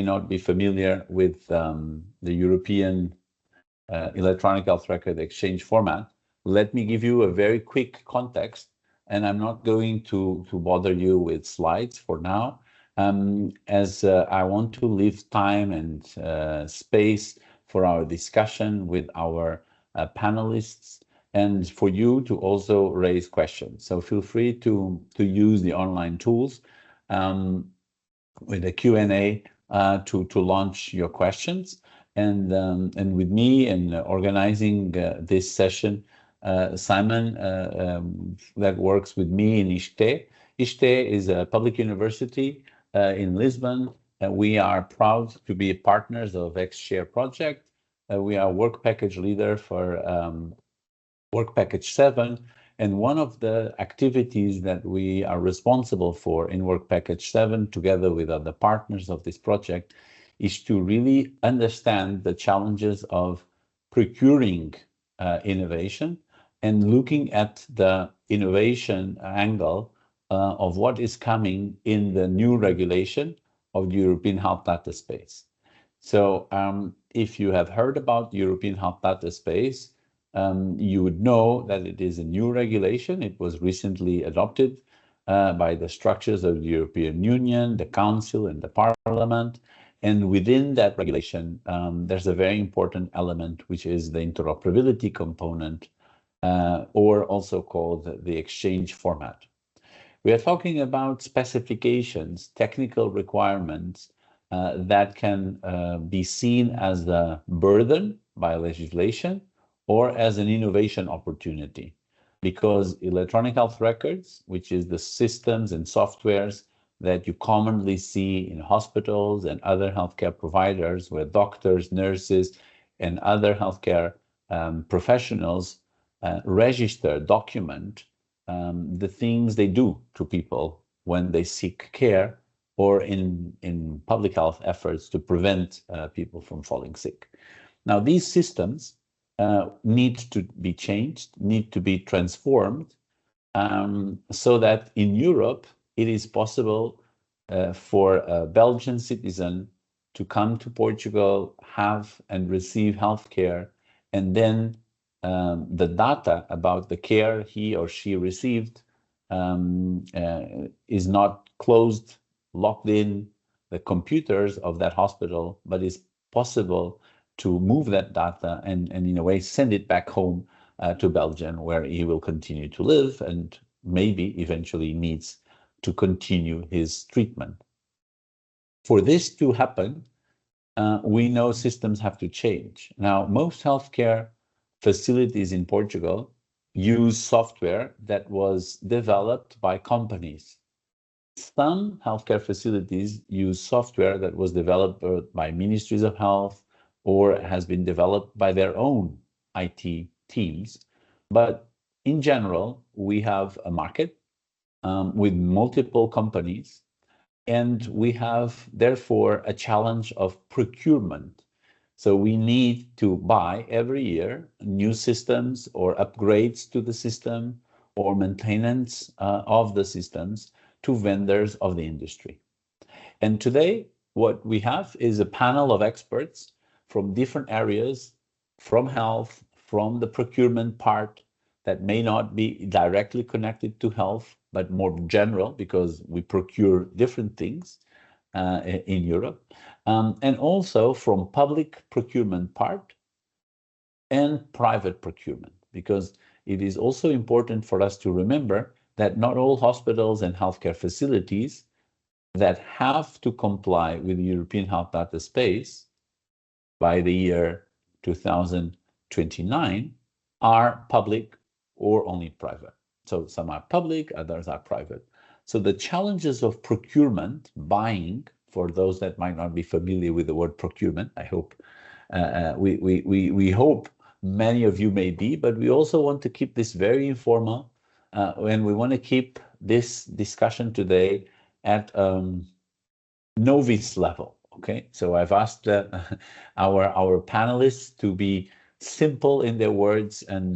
may not be familiar with the European electronic health record exchange format, let me give you a very quick context, and I'm not going to bother you with slides for now, as I want to leave time and space for our discussion with our panelists, and for you to also raise questions. So feel free to use the online tools with the Q&A to launch your questions. And with me and organizing this session, Simon, that works with me in EHDS. EHDS is a public university in Lisbon. We are proud to be partners of xShare project. We are work package leader for work package 7. And one of the activities that we are responsible for in work package 7, together with other partners of this project, is to really understand the challenges of procuring innovation and looking at the innovation angle of what is coming in the new regulation of the European Health Data Space. So if you have heard about the European Health Data Space, you would know that it is a new regulation. It was recently adopted by the structures of the European Union, the Council, and the Parliament. And within that regulation, there's a very important element, which is the interoperability component, or also called the exchange format. We are talking about specifications, technical requirements that can be seen as a burden by legislation or as an innovation opportunity, because electronic health records, which is the systems and softwares that you commonly see in hospitals and other healthcare providers, where doctors, nurses, and other healthcare professionals register, document the things they do to people when they seek care or in public health efforts to prevent people from falling sick. Now, these systems need to be changed, need to be transformed, so that in Europe, it is possible for a Belgian citizen to come to Portugal, have and receive healthcare, and then the data about the care he or she received is not closed, locked in the computers of that hospital, but is possible to move that data and in a way send it back home to Belgium, where he will continue to live and maybe eventually needs to continue his treatment. For this to happen, we know systems have to change. Now, most healthcare facilities in Portugal use software that was developed by companies. Some healthcare facilities use software that was developed by ministries of health or has been developed by their own IT teams. But in general, we have a market with multiple companies, and we have, therefore, a challenge of procurement. So we need to buy every year new systems or upgrades to the system or maintenance of the systems to vendors of the industry. And today, what we have is a panel of experts from different areas, from health, from the procurement part that may not be directly connected to health, but more general, because we procure different things in Europe, and also from public procurement part and private procurement, because it is also important for us to remember that not all hospitals and healthcare facilities that have to comply with the European Health Data Space by the year 2029 are public or only private. So some are public, others are private. So the challenges of procurement, buying, for those that might not be familiar with the word procurement, I hope we hope many of you may be, but we also want to keep this very informal, and we want to keep this discussion today at novice level. Okay, so I've asked our panelists to be simple in their words and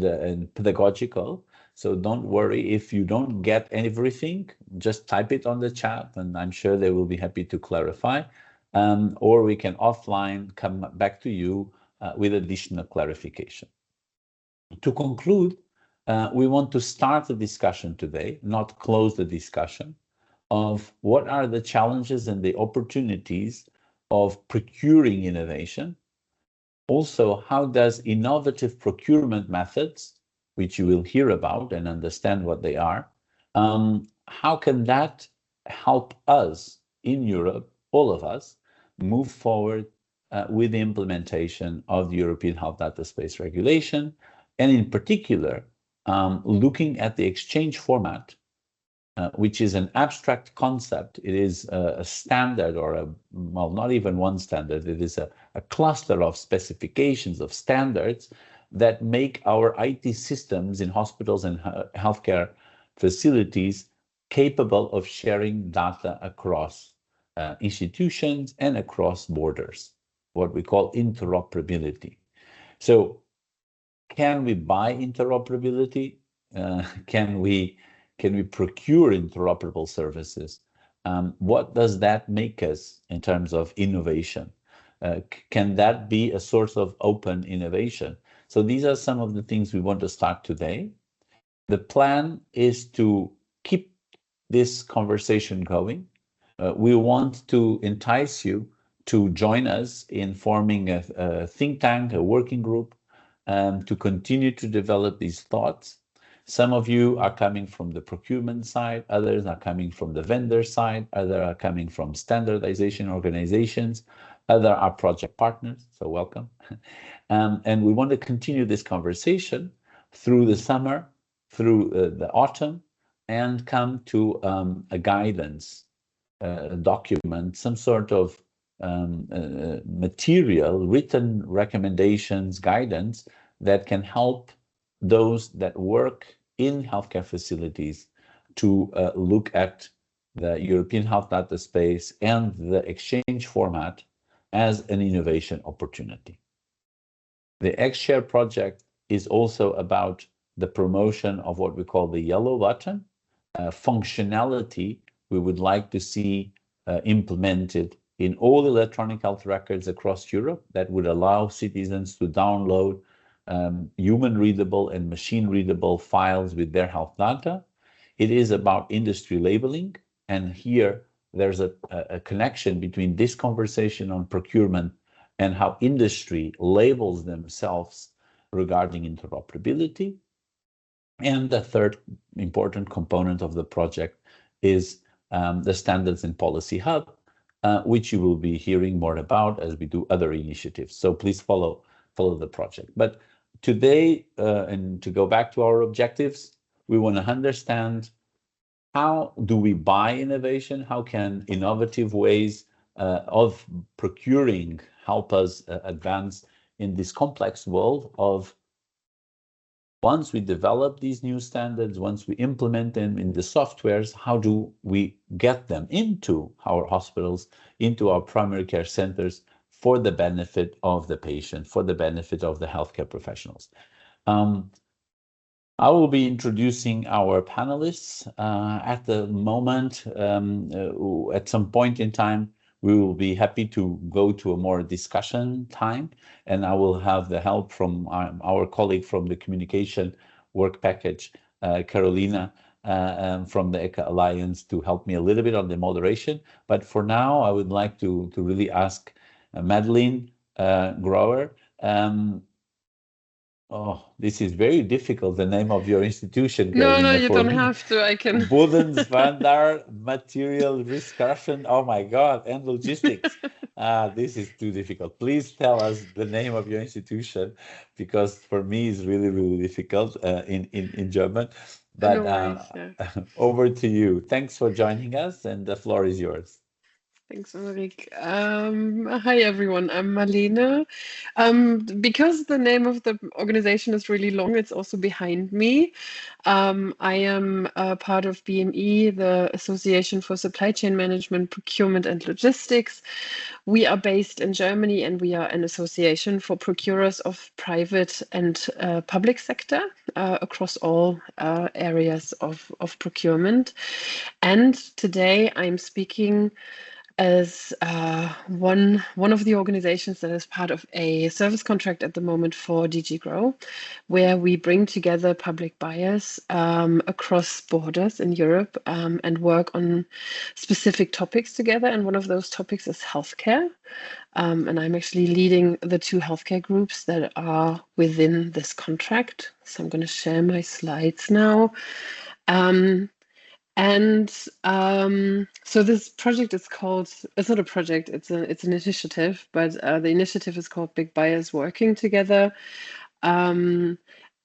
pedagogical. So don't worry if you don't get everything, just type it on the chat, and I'm sure they will be happy to clarify. or we can offline come back to you with additional clarification. To conclude, we want to start the discussion today, not close the discussion, of what are the challenges and the opportunities of procuring innovation. Also, how does innovative procurement methods, which you will hear about and understand what they are, how can that help us in Europe, all of us, move forward with the implementation of the European Health Data Space Regulation, and in particular, looking at the exchange format, which is an abstract concept. It is a standard, or well, not even one standard. It is a cluster of specifications, of standards that make our IT systems in hospitals and healthcare facilities capable of sharing data across institutions and across borders, what we call interoperability. So can we buy interoperability? Can we procure interoperable services? What does that make us in terms of innovation? Can that be a source of open innovation? So these are some of the things we want to start today. The plan is to keep this conversation going. We want to entice you to join us in forming a think tank, a working group, to continue to develop these thoughts. Some of you are coming from the procurement side, others are coming from the vendor side, others are coming from standardization organizations, others are project partners, so welcome. And we want to continue this conversation through the summer, through the autumn, and come to a guidance document, some sort of material, written recommendations, guidance that can help those that work in healthcare facilities to look at the European Health Data Space and the exchange format as an innovation opportunity. The xShare project is also about the promotion of what we call the yellow button, functionality we would like to see implemented in all electronic health records across Europe that would allow citizens to download human-readable and machine-readable files with their health data. It is about industry labeling, and here there's a connection between this conversation on procurement and how industry labels themselves regarding interoperability. And the third important component of the project is the Standards and Policy Hub, which you will be hearing more about as we do other initiatives. So please follow the project. But today, and to go back to our objectives, we want to understand how do we buy innovation? How can innovative ways of procuring help us advance in this complex world of once we develop these new standards, once we implement them in the softwares, how do we get them into our hospitals, into our primary care centers for the benefit of the patient, for the benefit of the healthcare professionals? I will be introducing our panelists at the moment. At some point in time, we will be happy to go to a more discussion time, and I will have the help from our colleague from the communication work package, Carolina, from the ECA Alliance, to help me a little bit on the moderation. But for now, I would like to really ask Madeline Grower. Oh, this is very difficult, the name of your institution, Carolina. No, you don't have to. I can. Bodensvander Material Discussion. Oh my God, and logistics. This is too difficult. Please tell us the name of your institution, because for me it's really, really difficult in German. But No worries, yeah. Over to you. Thanks for joining us, and the floor is yours. Thanks, Ulrich. Hi, everyone. I'm Marlene. Because the name of the organization is really long, it's also behind me. I am part of BME, the Association for Supply Chain Management, Procurement and Logistics. We are based in Germany, and we are an association for procurers of private and public sector across all areas of procurement. And today I'm speaking as one of the organizations that is part of a service contract at the moment for DG Grow, where we bring together public buyers across borders in Europe and work on specific topics together. And one of those topics is healthcare. And I'm actually leading the 2 healthcare groups that are within this contract. So I'm going to share my slides now. So this project is called, it's not a project, it's an initiative, but the initiative is called Big Buyers Working Together.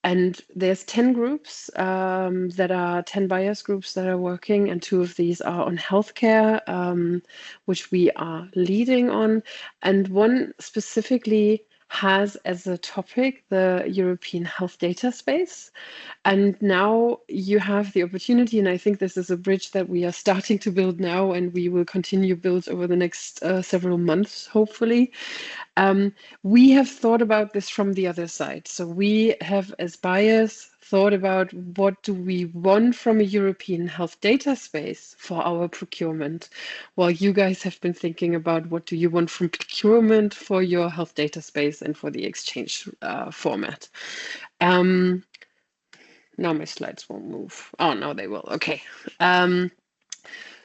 And there's 10 groups that are 10 buyers groups that are working, and 2 of these are on healthcare, which we are leading on. And one specifically has as a topic the European health data space. And now you have the opportunity, and I think this is a bridge that we are starting to build now, and we will continue build over the next several months, hopefully. We have thought about this from the other side. So we have, as buyers, thought about what do we want from a European health data space for our procurement, while you guys have been thinking about what do you want from procurement for your health data space and for the exchange format. Now my slides won't move. Oh, now they will. Okay.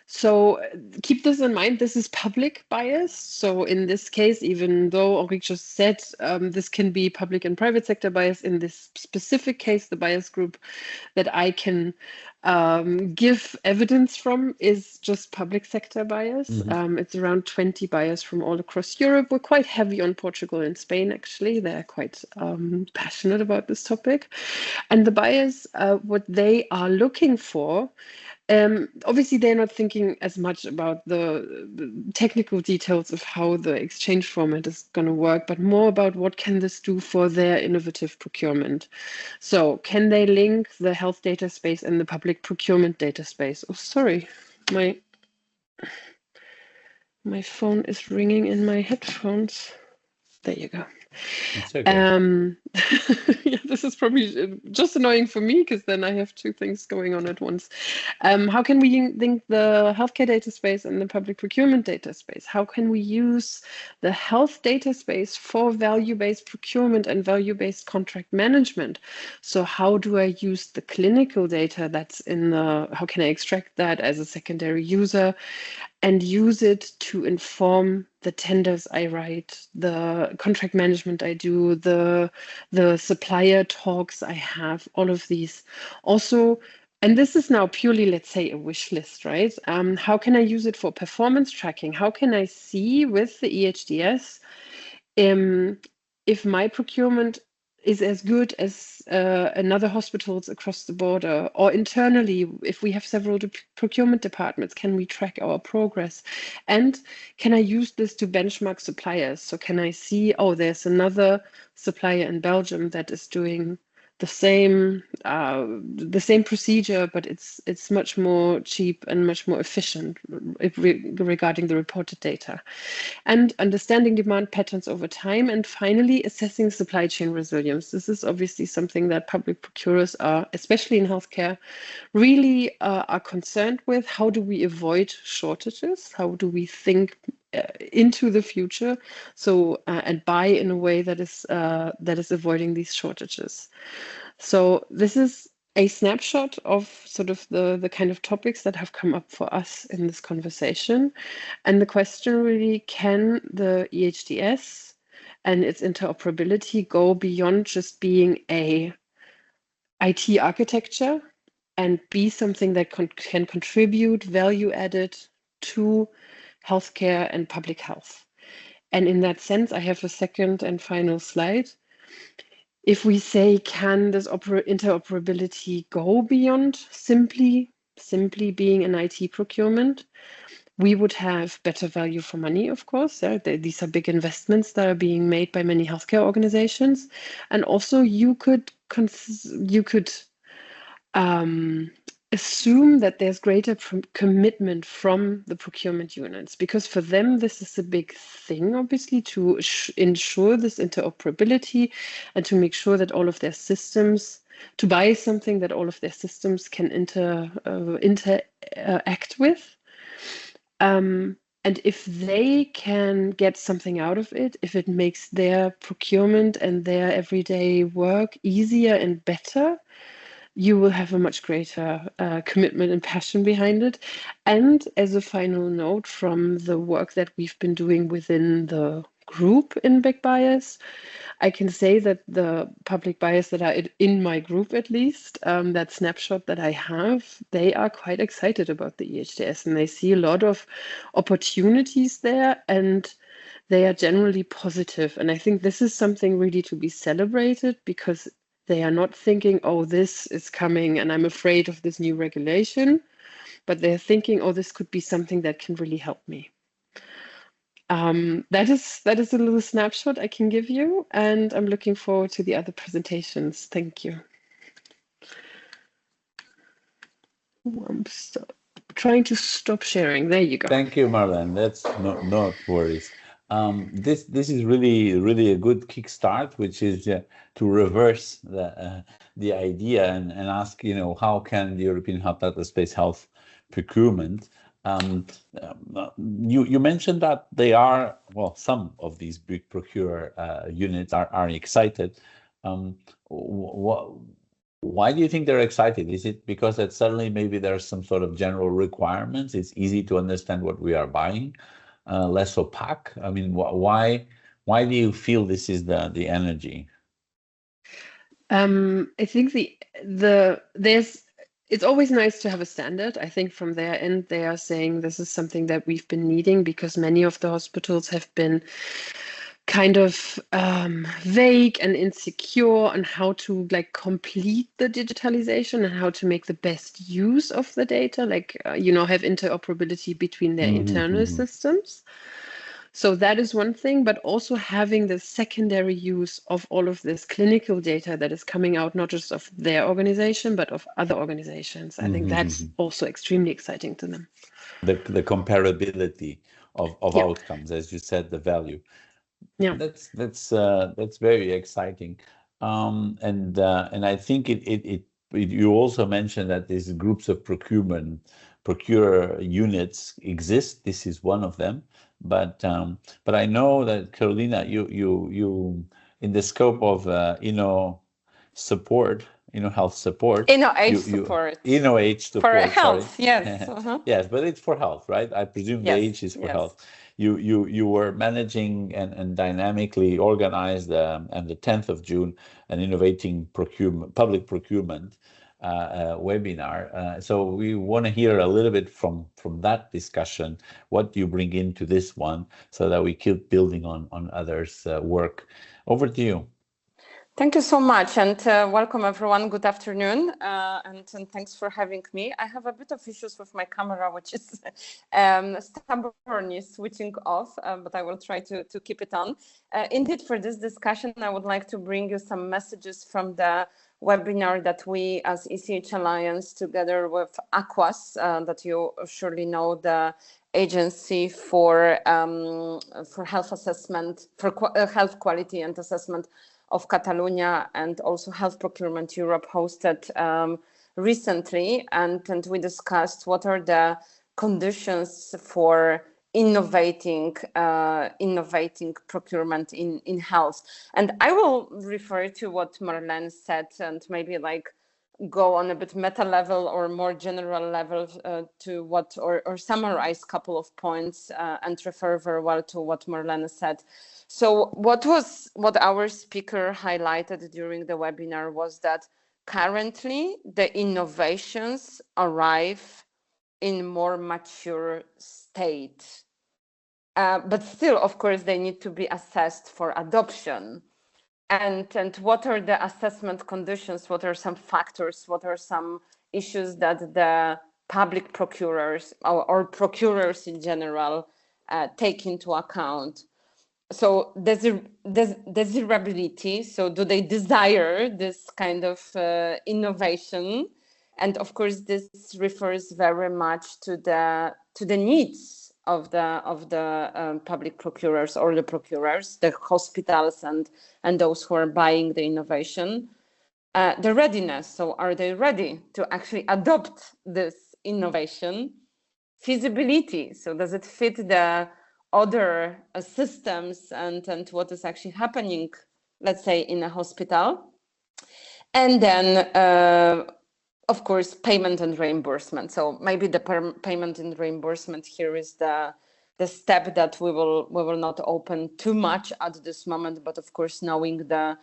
So keep this in mind. This is public bias. So in this case, even though Ulrich just said this can be public and private sector bias, in this specific case, the bias group that I can give evidence from is just public sector bias. It's around 20 buyers from all across Europe. We're quite heavy on Portugal and Spain, actually. They're quite passionate about this topic. And the buyers, what they are looking for, obviously, they're not thinking as much about the technical details of how the exchange format is going to work, but more about what can this do for their innovative procurement. So can they link the health data space and the public procurement data space? Oh, sorry, my phone is ringing in my headphones. There you go. It's okay. Yeah, this is probably just annoying for me because then I have 2 things going on at once. How can we link the healthcare data space and the public procurement data space? How can we use the health data space for value-based procurement and value-based contract management? So how do I use the clinical data that's in the, how can I extract that as a secondary user and use it to inform the tenders I write, the contract management I do, the supplier talks I have, all of these. Also, and this is now purely, let's say, a wish list, right? How can I use it for performance tracking? How can I see with the EHDS if my procurement is as good as another hospitals across the border, or internally, if we have several procurement departments, can we track our progress? And can I use this to benchmark suppliers? So can I see, oh, there's another supplier in Belgium that is doing the same procedure, but it's much more cheap and much more efficient regarding the reported data. And understanding demand patterns over time, and finally assessing supply chain resilience. This is obviously something that public procurers are, especially in healthcare, really are concerned with. How do we avoid shortages? How do we think into the future, so and buy in a way that is avoiding these shortages? So this is a snapshot of sort of the kind of topics that have come up for us in this conversation. And the question really, can the EHDS and its interoperability go beyond just being a IT architecture and be something that can contribute value added to healthcare and public health? And in that sense, I have a second and final slide. If we say, can this interoperability go beyond simply being an IT procurement, we would have better value for money, of course. These are big investments that are being made by many healthcare organizations. And also you could assume that there's greater commitment from the procurement units, because for them this is a big thing, obviously, to ensure this interoperability and to make sure that all of their systems, to buy something that all of their systems can interact with. And And if they can get something out of it, if it makes their procurement and their everyday work easier and better, you will have a much greater commitment and passion behind it. And as a final note from the work that we've been doing within the group in Big Bias, I can say that the public bias that are in my group, at least, that snapshot that I have, they are quite excited about the EHDS and they see a lot of opportunities there and they are generally positive. And I think this is something really to be celebrated because they are not thinking, oh, this is coming and I'm afraid of this new regulation, but they're thinking, oh, this could be something that can really help me. That is a little snapshot I can give you, and I'm looking forward to the other presentations. Thank you. I'm trying to stop sharing. There you go. Thank you, Marlene. That's not worries. This is really a good kickstart, which is to reverse the idea and ask, how can the European Data Space Health Procurement? You mentioned that they are, well, some of these big procure units are excited. Why do you think they're excited? Is it because that suddenly maybe there's some sort of general requirements? It's easy to understand what we are buying, less opaque. I mean, why do you feel this is the energy? I think it's always nice to have a standard. I think from their end, they are saying this is something that we've been needing because many of the hospitals have been kind of vague and insecure on how to complete the digitalization and how to make the best use of the data, have interoperability between their internal systems. So that is one thing, but also having the secondary use of all of this clinical data that is coming out, not just of their organization, but of other organizations. I think that's also extremely exciting to them. The comparability of outcomes, as you said, the value. Yeah, that's very exciting. And I think you also mentioned that these groups of procure units exist. This is one of them. But I know that, Carolina, you in the scope of support, health support, support, support for health, yes, yes, but it's for health, right? I presume the H is for health. You were managing and dynamically organized on the 10th of June an innovating public procurement webinar. So we want to hear a little bit from that discussion, what you bring into this one, so that we keep building on others' work. Over to you. Thank you so much, and welcome everyone. Good afternoon, and thanks for having me. I have a bit of issues with my camera, which is stubbornly switching off, but I will try to keep it on. Indeed, for this discussion, I would like to bring you some messages from the webinar that we as ECH Alliance, together with AQUAS, that you surely know, the agency for health assessment, for health quality and assessment of Catalonia, and also Health Procurement Europe, hosted recently, and we discussed what are the conditions for innovating procurement in health. And I will refer to what Marlene said and maybe go on a bit meta level or more general level to what, or summarize a couple of points and refer very well to what Marlene said. So what our speaker highlighted during the webinar was that currently the innovations arrive in more mature state. But still, of course, they need to be assessed for adoption. And what are the assessment conditions? What are some factors? What are some issues that the public procurers or procurers in general take into account? So desirability, so do they desire this kind of innovation? And of course, this refers very much to the needs of the public procurers or the procurers, the hospitals and those who are buying the innovation. The readiness, so are they ready to actually adopt this innovation? feasibility. So does it fit the other systems and what is actually happening, let's say, in a hospital? And then, of course, payment and reimbursement. So maybe the payment and reimbursement here is the step that we will not open too much at this moment, but of course, knowing the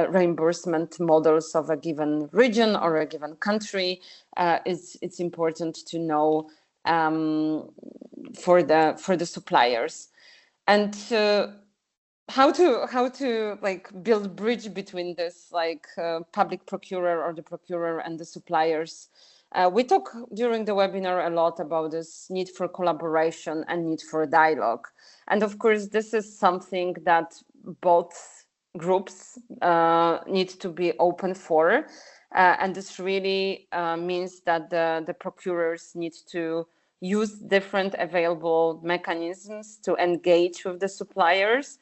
reimbursement models of a given region or a given country, it's important to know for the suppliers. And how to like build bridge between this public procurer or the procurer and the suppliers. We talk during the webinar a lot about this need for collaboration and need for dialogue. And of course, this is something that both groups need to be open for. And this really means that the procurers need to use different available mechanisms to engage with the suppliers.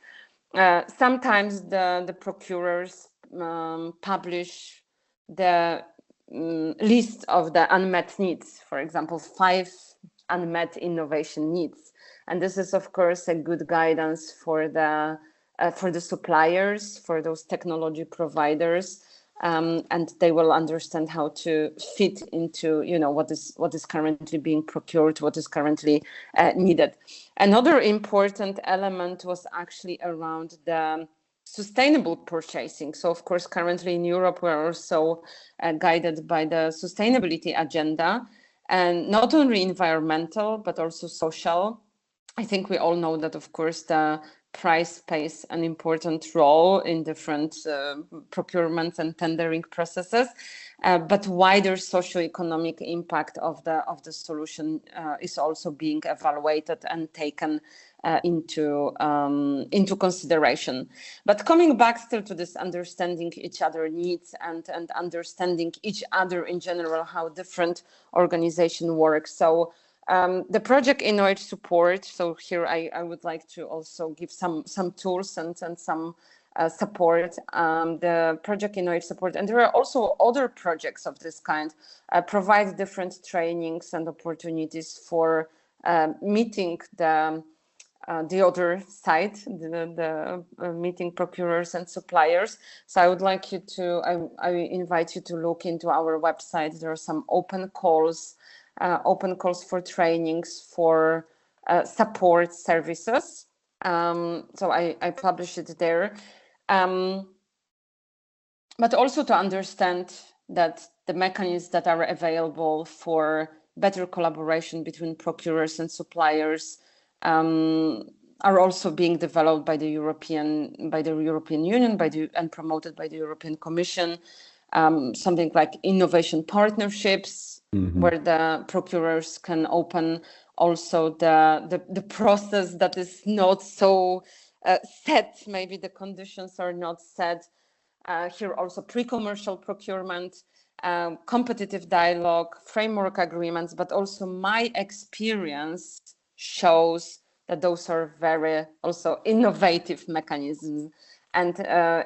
Sometimes the procurers publish the list of the unmet needs, for example, 5 unmet innovation needs. And this is, of course, a good guidance for the suppliers, for those technology providers, and they will understand how to fit into, what is currently being procured, what is currently needed. Another important element was actually around the sustainable purchasing. So, of course, currently in Europe, we're also guided by the sustainability agenda, and not only environmental, but also social. I think we all know that, of course, the price plays an important role in different procurement and tendering processes, but wider socioeconomic impact of the solution is also being evaluated and taken into consideration. But coming back still to this understanding each other needs and understanding each other in general, how different organization works. So the project EEHRxF support. So here I would like to also give some tools and some support. The project EEHRxF support, and there are also other projects of this kind, provide different trainings and opportunities for meeting the other side, the meeting procurers and suppliers. So I would like you to, I invite you to look into our website. There are some open calls for trainings, for support services. So I publish it there. But also to understand that the mechanisms that are available for better collaboration between procurers and suppliers are also being developed by the European Union, and promoted by the European Commission. Something like innovation partnerships, where the procurers can open also the process that is not so set. Maybe the conditions are not set. Here also pre-commercial procurement, competitive dialogue, framework agreements, but also my experience shows that those are very also innovative mechanisms. And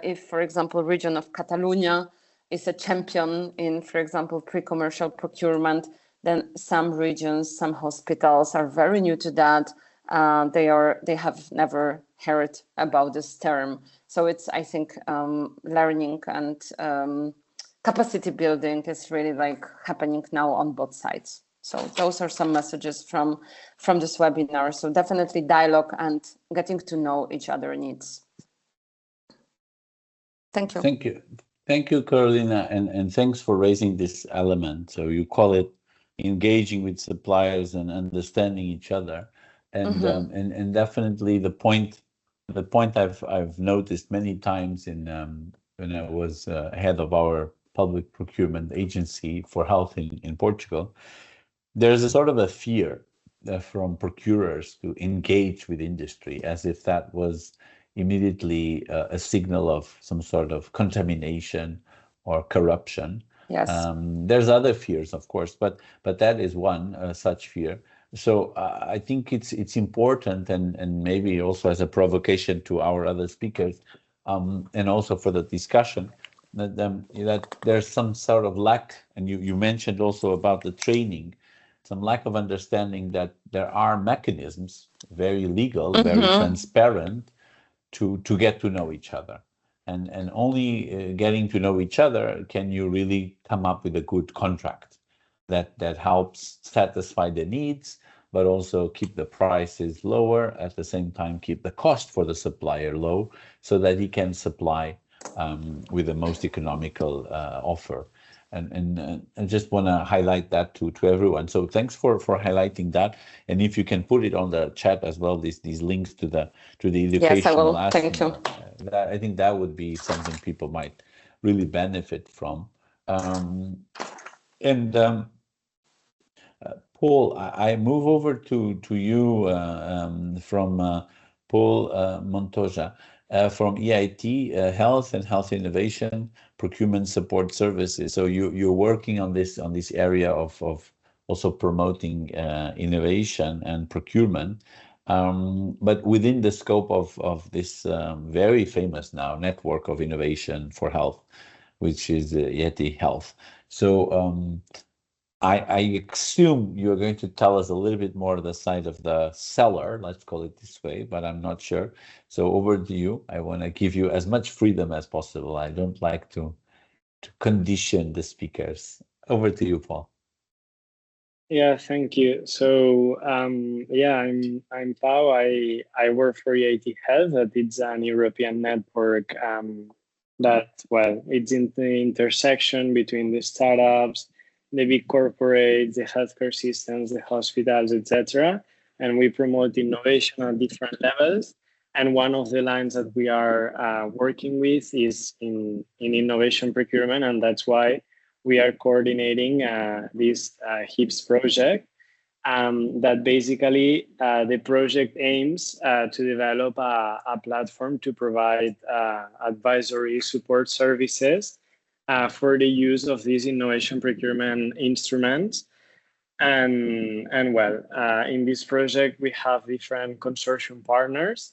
if, for example, region of Catalonia is a champion in, for example, pre-commercial procurement, then some regions, some hospitals are very new to that. They have never heard about this term. So it's, I think, learning and capacity building is really like happening now on both sides. So those are some messages from this webinar. So definitely dialogue and getting to know each other needs. Thank you. Thank you. Thank you, Carolina, and thanks for raising this element. So you call it engaging with suppliers and understanding each other, and and definitely the point I've noticed many times in when I was head of our public procurement agency for health in Portugal, there's a sort of a fear from procurers to engage with industry, as if that was immediately a signal of some sort of contamination or corruption. Yes. There's other fears, of course, but that is one such fear. So I think it's important, and maybe also as a provocation to our other speakers, and also for the discussion, that there's some sort of lack, and you mentioned also about the training. some lack of understanding that there are mechanisms, very legal, very transparent, to get to know each other. And only getting to know each other can you really come up with a good contract that helps satisfy the needs, but also keep the prices lower, at the same time keep the cost for the supplier low, so that he can supply with the most economical offer. And I just want to highlight that to everyone. So thanks for highlighting that. And if you can put it on the chat as well, these links to the educational yes, I will. aspect, Thank you. I think that would be something people might really benefit from. Paul, I move over to you from Paul Montoya from EIT, Health and Health Innovation Procurement Support Services. So you're working on this area of also promoting innovation and procurement, but within the scope of this very famous now network of innovation for health, which is EIT Health. So I assume you're going to tell us a little bit more of the side of the seller, let's call it this way, but I'm not sure. So over to you. I want to give you as much freedom as possible. I don't like to condition the speakers. Over to you, Paul. Yeah, thank you. So yeah, I'm Pau. I work for EIT Health. That it's an European network that, well, it's in the intersection between the startups, the big corporates, the healthcare systems, the hospitals, etc. And we promote innovation at different levels. And one of the lines that we are working with is in innovation procurement, and that's why we are coordinating this EEHRxF project. That basically the project aims to develop a platform to provide advisory support services for the use of these innovation procurement instruments. And well, in this project, we have different consortium partners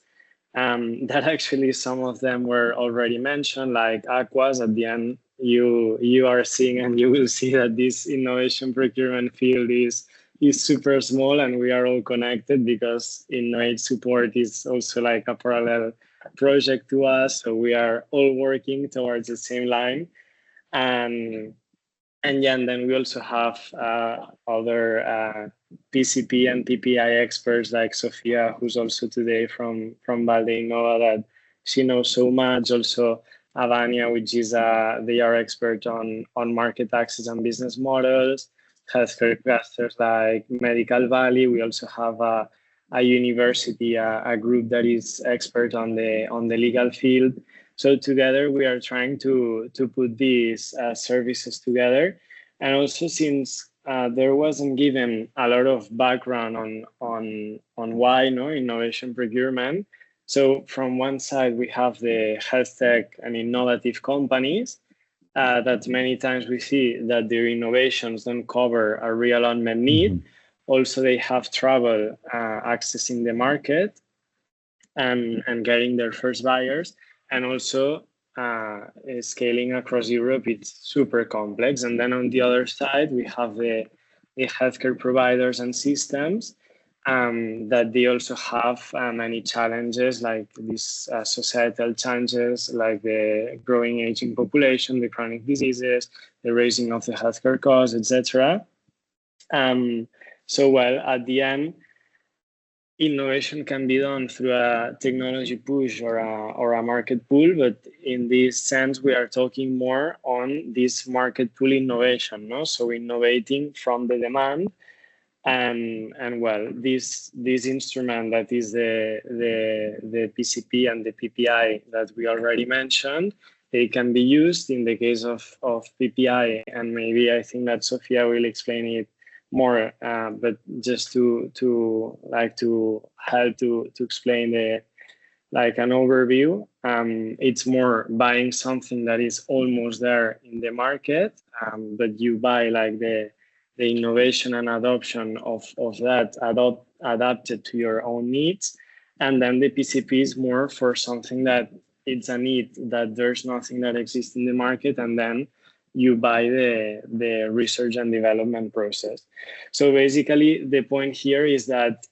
that actually some of them were already mentioned, like Aquas. At the end, you are seeing and you will see that this innovation procurement field is super small, and we are all connected because Innovate Support is also like a parallel project to us. So we are all working towards the same line. And yeah, and then we also have other PCP and PPI experts like Sofia, who's also today from Valdeinova, that she knows so much. Also Avania, which is they are expert on market access and business models. Healthcare clusters like Medical Valley. We also have a university, a group that is expert on the legal field. So together we are trying to put these services together. And also, since there wasn't given a lot of background on why innovation procurement. So from one side, we have the health tech and innovative companies that many times we see that their innovations don't cover a real unmet need. Mm-hmm. Also, they have trouble accessing the market and getting their first buyers. And also scaling across Europe, it's super complex. And then on the other side, we have the healthcare providers and systems that they also have many challenges, like these societal challenges, like the growing aging population, the chronic diseases, the raising of the healthcare costs, etc. So, well, at the end, innovation can be done through a technology push or a market pull, but in this sense, we are talking more on this market pull innovation, no? So innovating from the demand, and well, this instrument that is the PCP and the PPI that we already mentioned, they can be used in the case of PPI, and maybe I think that Sofia will explain it more, but just to help to explain an overview, it's more buying something that is almost there in the market, but you buy like the innovation and adoption of that adapted to your own needs. And then the PCP is more for something that it's a need, that there's nothing that exists in the market, and then you buy the research and development process. So basically, the point here is that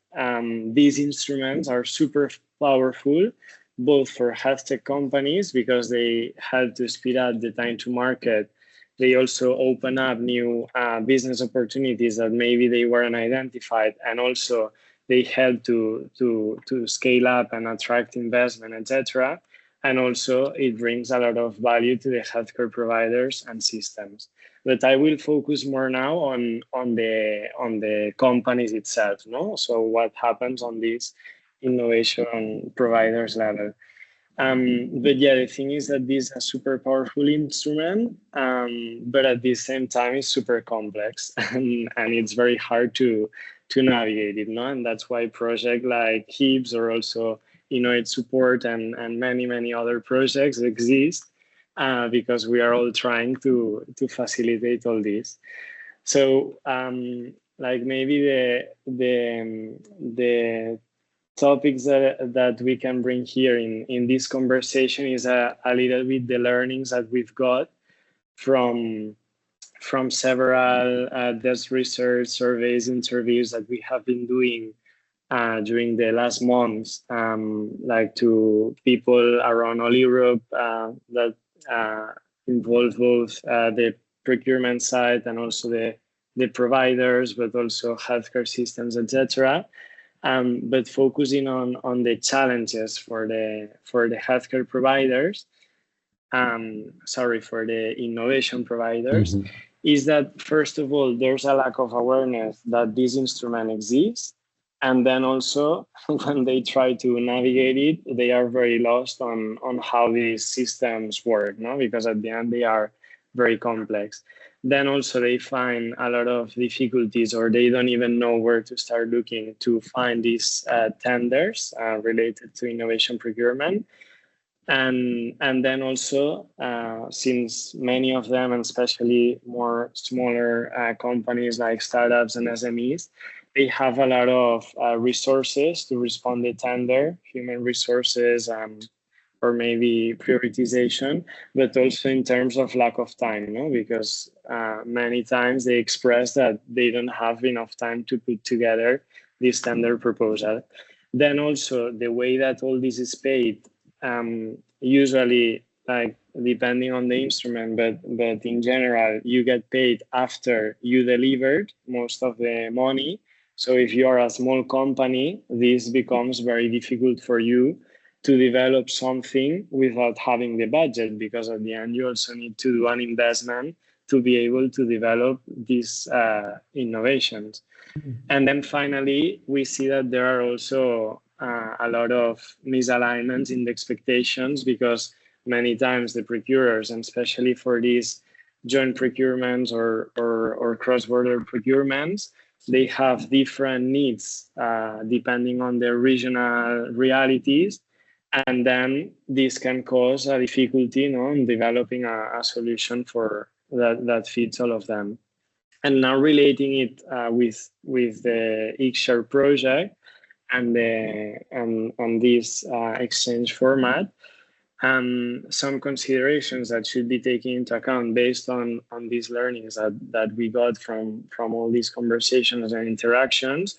these instruments are super powerful, both for health tech companies because they help to speed up the time to market. They also open up new business opportunities that maybe they weren't identified, and also they help to scale up and attract investment, etc. And also it brings a lot of value to the healthcare providers and systems. But I will focus more now on the companies itself, no? So what happens on this innovation providers level. But yeah, the thing is that this is a super powerful instrument, but at the same time, it's super complex and it's very hard to navigate it, no? And that's why projects like HIPS or also Innovate Support and many other projects exist because we are all trying to facilitate all this. So like maybe the topics that we can bring here in this conversation is a little bit the learnings that we've got from several desk research surveys, interviews that we have been doing during the last months, like to people around all Europe that involve both the procurement side and also the providers, but also healthcare systems, etc. But focusing on the challenges for the healthcare providers, for the innovation providers, is that first of all, there's a lack of awareness that this instrument exists. And then also when they try to navigate it, they are very lost on how these systems work, no? Because at the end they are very complex. Then also they find a lot of difficulties, or they don't even know where to start looking to find these tenders related to innovation procurement. And then also, since many of them, and especially more smaller companies like startups and SMEs, they have a lot of resources to respond to tender, human resources, or maybe prioritization, but also in terms of lack of time, no? Because many times they express that they don't have enough time to put together this tender proposal. Then also the way that all this is paid, usually, like depending on the instrument, but in general, you get paid after you delivered most of the money. So if you are a small company, this becomes very difficult for you to develop something without having the budget, because at the end you also need to do an investment to be able to develop these innovations. And then finally, we see that there are also a lot of misalignments in the expectations, because many times the procurers, and especially for these joint procurements or cross-border procurements, they have different needs depending on their regional realities. And then this can cause a difficulty, in developing a solution for that fits all of them. And now relating it with the xShare project and this exchange format, some considerations that should be taken into account based on these learnings that we got from all these conversations and interactions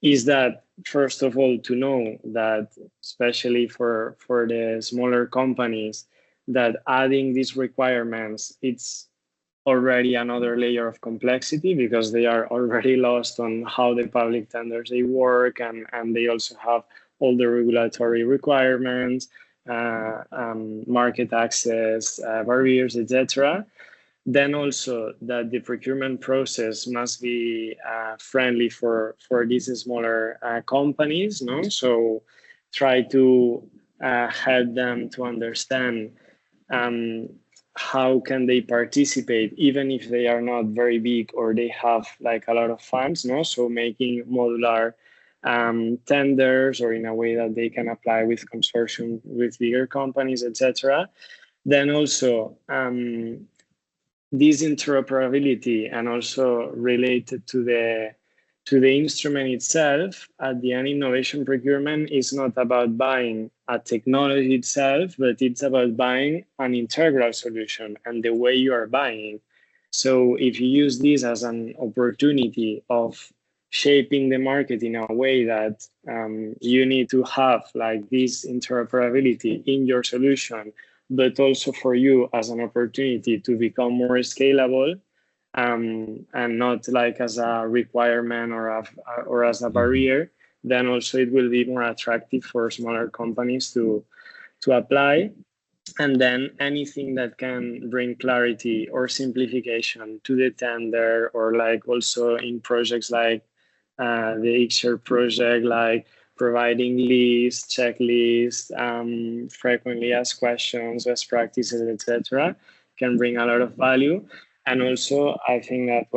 is that, first of all, to know that, especially for the smaller companies, that adding these requirements, it's already another layer of complexity, because they are already lost on how the public tenders they work, and they also have all the regulatory requirements, market access, barriers, etc. Then also that the procurement process must be friendly for these smaller companies, no? So try to help them to understand how can they participate, even if they are not very big or they have like a lot of funds, no? So making modular tenders, or in a way that they can apply with consortium with bigger companies, etc. Then also this interoperability, and also related to to the instrument itself, at the end, innovation procurement is not about buying a technology itself, but it's about buying an integral solution and the way you are buying. So if you use this as an opportunity of shaping the market in a way that you need to have like this interoperability in your solution, but also for you as an opportunity to become more scalable, and not like as a requirement or as a barrier, then also it will be more attractive for smaller companies to apply. And then anything that can bring clarity or simplification to the tender, or like also in projects like the xShare project, like providing lists, checklists, frequently asked questions, best practices, etc., can bring a lot of value. And also, I think that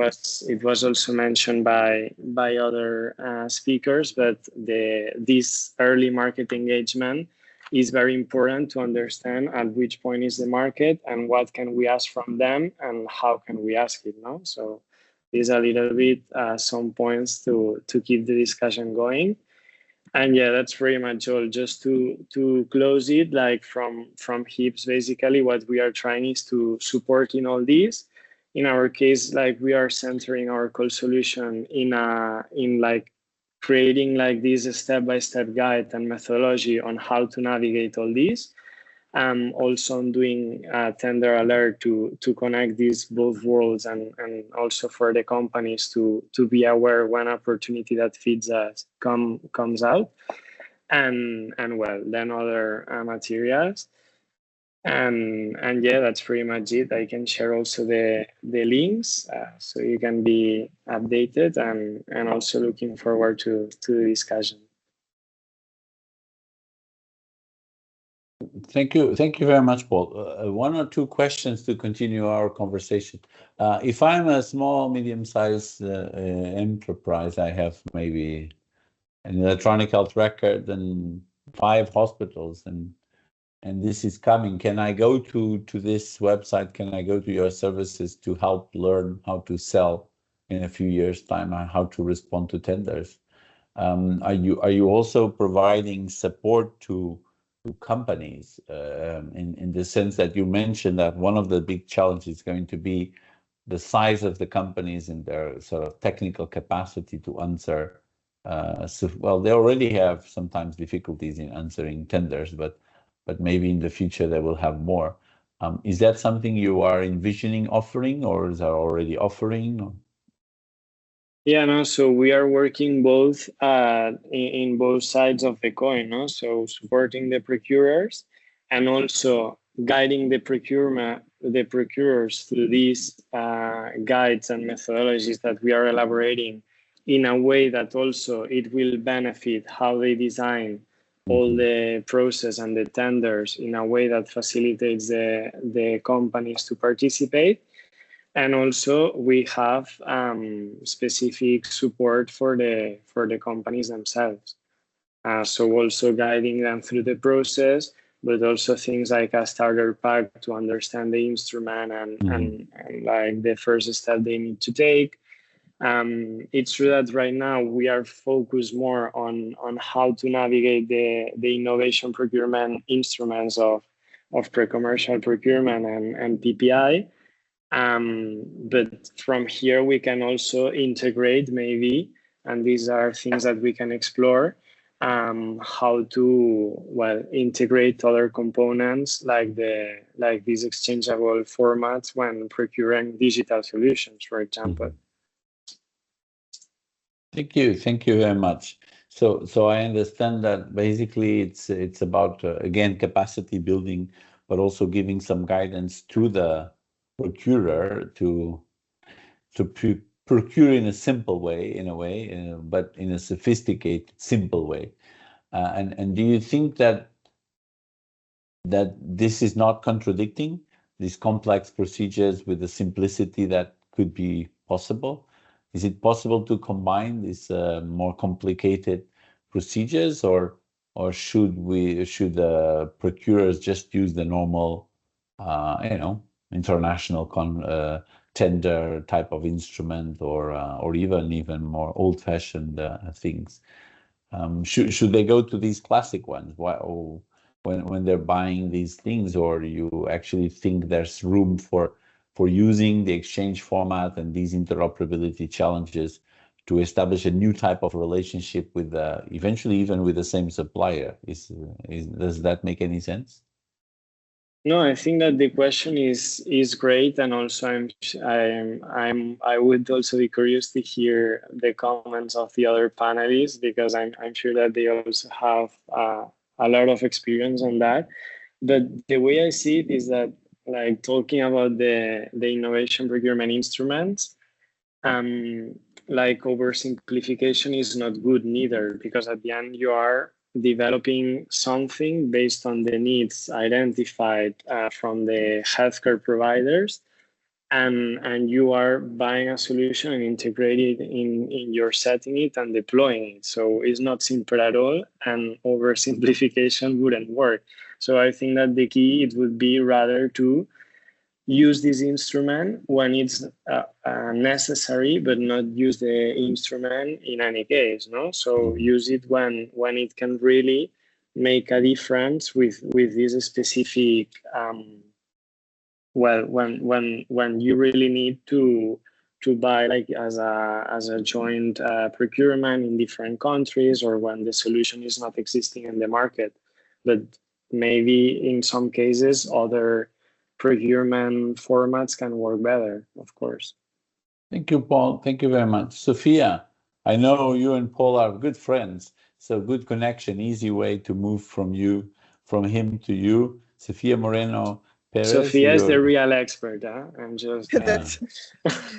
it was also mentioned by other speakers, but this early market engagement is very important to understand at which point is the market and what can we ask from them and how can we ask it. No, so these are a little bit some points to keep the discussion going. And yeah, that's pretty much all. Just to close it, like from HIPS, basically what we are trying is to support in all these. In our case, like we are centering our call solution in like creating like this step-by-step guide and methodology on how to navigate all these. Also on doing tender alert to connect these both worlds, and also for the companies to be aware when opportunity that fits us comes out, and well, then other materials. And yeah, that's pretty much it. I can share also the links so you can be updated, and also looking forward to the discussion. Thank you very much, Paul. One or two questions to continue our conversation. If I'm a small, medium-sized enterprise, I have maybe an electronic health record and 5 hospitals, and this is coming. Can I go to this website? Can I go to your services to help learn how to sell in a few years' time, how to respond to tenders? Are you also providing support to companies in the sense that you mentioned that one of the big challenges is going to be the size of the companies and their sort of technical capacity to answer? Well, they already have sometimes difficulties in answering tenders, but maybe in the future they will have more. Is that something you are envisioning offering, or is that already offering? Yeah, no, so we are working both in both sides of the coin, no? So supporting the procurers and also guiding the procurers through these guides and methodologies that we are elaborating in a way that also it will benefit how they design all the process and the tenders in a way that facilitates the companies to participate. And also we have specific support for the companies themselves. So also guiding them through the process, but also things like a starter pack to understand the instrument and like the first step they need to take. It's true that right now we are focused more on how to navigate the innovation procurement instruments of pre-commercial procurement and PPI. But from here we can also integrate maybe, and these are things that we can explore, how to integrate other components like these exchangeable formats when procuring digital solutions, for example. Thank you very much. So I understand that basically it's about again capacity building, but also giving some guidance to the procurer to procure in a simple way, but in a sophisticated, simple way. And do you think that this is not contradicting these complex procedures with the simplicity that could be possible? Is it possible to combine these more complicated procedures, or should procurers just use the normal, international tender type of instrument, or even more old-fashioned things. Should they go to these classic ones? Why, or when they're buying these things, or do you actually think there's room for using the exchange format and these interoperability challenges to establish a new type of relationship with eventually even with the same supplier? Does that make any sense? No, I think that the question is great, and also I would also be curious to hear the comments of the other panelists, because I'm sure that they also have a lot of experience on that. But the way I see it is that, like, talking about the innovation procurement instruments, like, oversimplification is not good neither, because at the end you are developing something based on the needs identified from the healthcare providers, and you are buying a solution and integrating it in your setting it and deploying it. So it's not simple at all, and oversimplification wouldn't work. So I think that the key, it would be rather to use this instrument when it's necessary, but not use the instrument in any case, no? So use it when it can really make a difference with this specific, well, when you really need to buy, like, as a joint procurement in different countries, or when the solution is not existing in the market. But maybe in some cases other procurement formats can work better, of course. Thank you, Paul. Thank you very much. Sophia, I know you and Paul are good friends, so good connection, easy way to move from him to you. Sophia Moreno Perez. Sophia is the real expert, huh? I'm just...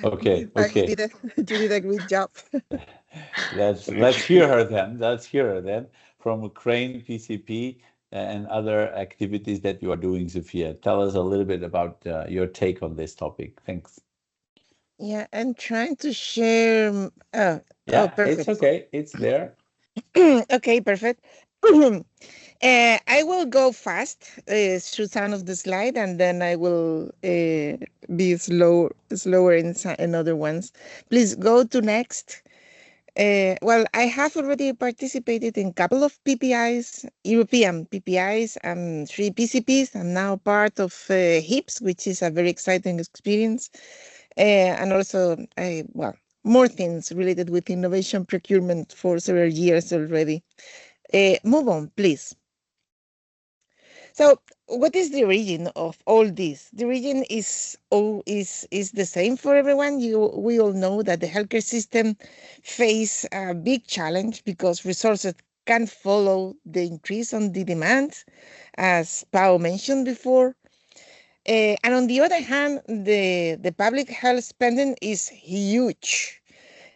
Okay. You did a great job. Let's hear her then. From Ukraine, PCP, and other activities that you are doing, Sophia. Tell us a little bit about your take on this topic. Thanks. Yeah, I'm trying to share. Yeah, perfect. It's okay. It's there. Okay, perfect. I will go fast through some of the slide, and then I will be slower in other ones. Please go to next. Well, I have already participated in a couple of PPIs, European PPIs, and 3 PCPs. I'm now part of HIPS, which is a very exciting experience. And also, more things related with innovation procurement for several years already. Move on, please. So, what is the origin of all this? The origin is the same for everyone. We all know that the healthcare system face a big challenge because resources can't follow the increase on the demand, as Pao mentioned before. And on the other hand, the public health spending is huge.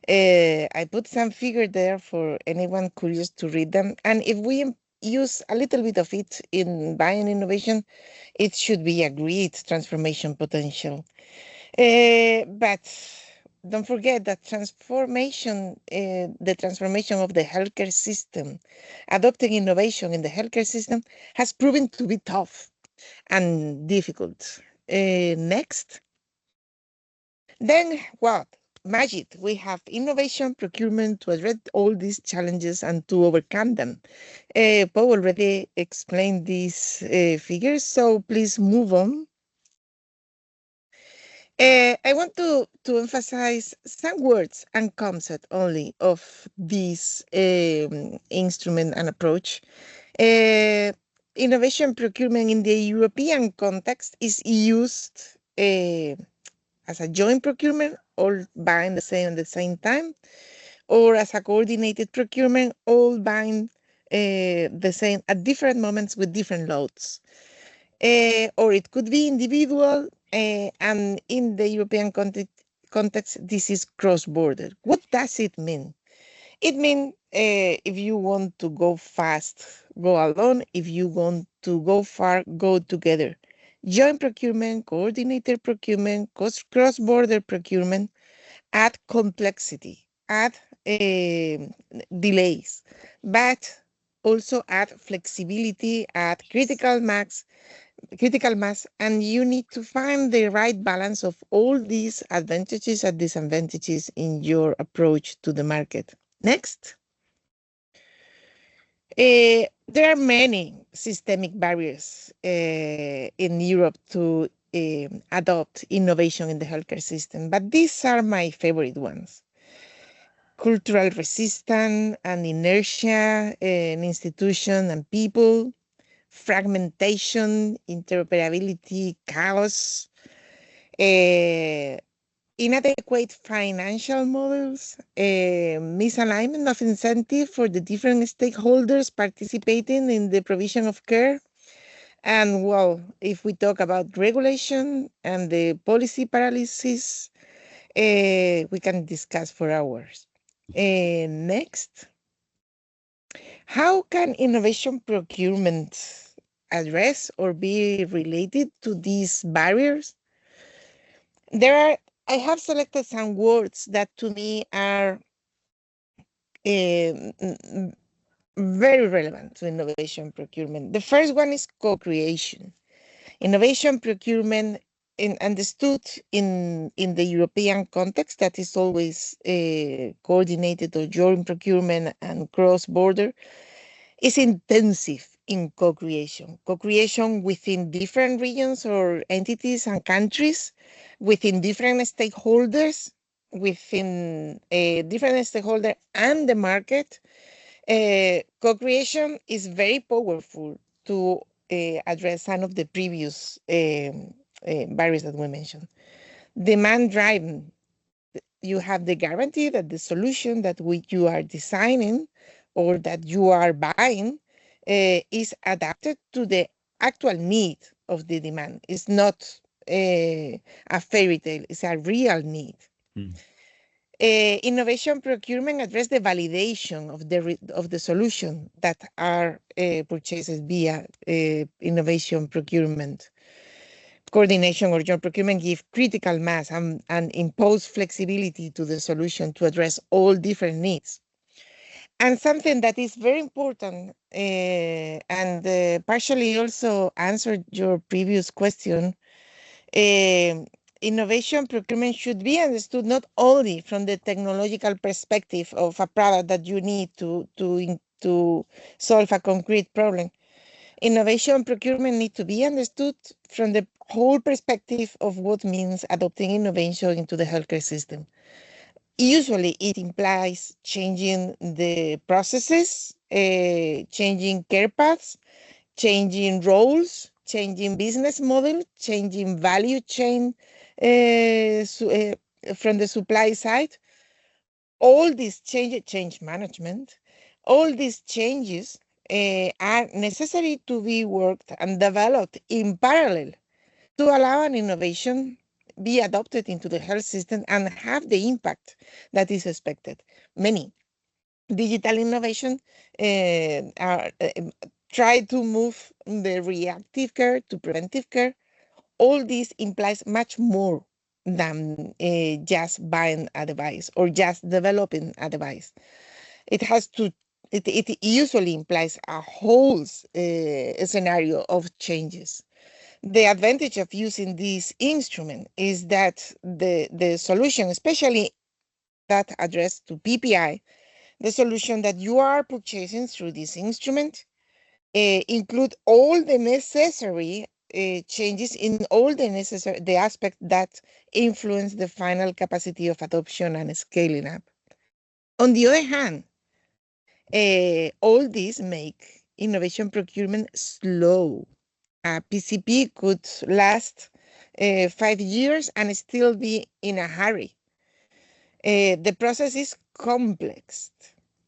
I put some figure there for anyone curious to read them. And if we use a little bit of it in buying innovation, it should be a great transformation potential. But don't forget that the transformation of the healthcare system, adopting innovation in the healthcare system, has proven to be tough and difficult. Next. Then what? Magic. We have innovation procurement to address all these challenges and to overcome them. Paul already explained these figures, so please move on. I want to emphasize some words and concepts only of this instrument and approach. Innovation procurement in the European context is used as a joint procurement, all buying the same at the same time, or as a coordinated procurement, all buying the same at different moments with different loads. Or it could be individual, and in the European context, this is cross-border. What does it mean? It means if you want to go fast, go alone. If you want to go far, go together. Joint procurement, coordinated procurement, cross-border procurement add complexity, add delays, but also add flexibility, add critical mass, critical mass, and you need to find the right balance of all these advantages and disadvantages in your approach to the market. Next. There are many systemic barriers in Europe to adopt innovation in the healthcare system, but these are my favorite ones. Cultural resistance and inertia in institutions and people, fragmentation, interoperability, chaos, inadequate financial models, misalignment of incentive for the different stakeholders participating in the provision of care. And well, if we talk about regulation and the policy paralysis, we can discuss for hours. Next, how can innovation procurement address or be related to these barriers? I have selected some words that to me are very relevant to innovation procurement. The first one is co-creation. Innovation procurement, understood in the European context, that is always coordinated or joint procurement and cross-border, is intensive in co-creation. Co-creation within different regions or entities and countries, within different stakeholders, within a different stakeholder and the market. Co-creation is very powerful to address some of the previous barriers that we mentioned. Demand driven, you have the guarantee that the solution that you are designing or that you are buying is adapted to the actual need of the demand. It's not a fairy tale, it's a real need. Innovation procurement address the validation of the solution that are purchased via innovation procurement. Coordination or joint procurement give critical mass and impose flexibility to the solution to address all different needs. And something that is very important and partially also answered your previous question, innovation procurement should be understood not only from the technological perspective of a product that you need to solve a concrete problem. Innovation procurement needs to be understood from the whole perspective of what means adopting innovation into the healthcare system. Usually it implies changing the processes, changing care paths, changing roles, changing business model, changing value chain from the supply side. All these changes, change management, all these changes are necessary to be worked and developed in parallel to allow an innovation be adopted into the health system and have the impact that is expected. Many digital innovation try to move the reactive care to preventive care. All this implies much more than just buying a device or just developing a device. It usually implies a whole scenario of changes. The advantage of using this instrument is that the solution, especially that addressed to PPI, the solution that you are purchasing through this instrument include all the necessary changes in all the aspects that influence the final capacity of adoption and scaling up. On the other hand, all these make innovation procurement slow. A PCP could last 5 years and still be in a hurry. The process is complex.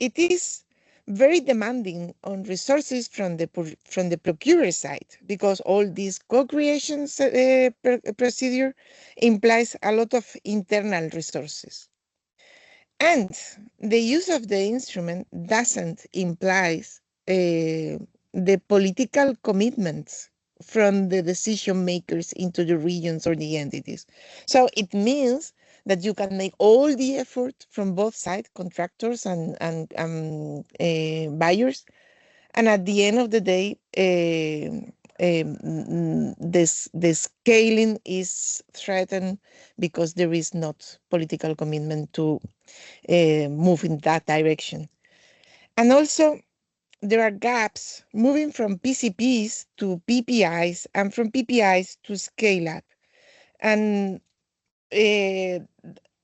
It is very demanding on resources from the procurer side, because all this co-creation procedure implies a lot of internal resources. And the use of the instrument doesn't imply the political commitments from the decision makers into the regions or the entities. So it means that you can make all the effort from both sides, contractors and buyers, and at the end of the day, the scaling is threatened because there is not political commitment to move in that direction. And also, there are gaps moving from PCPs to PPIs and from PPIs to scale up. And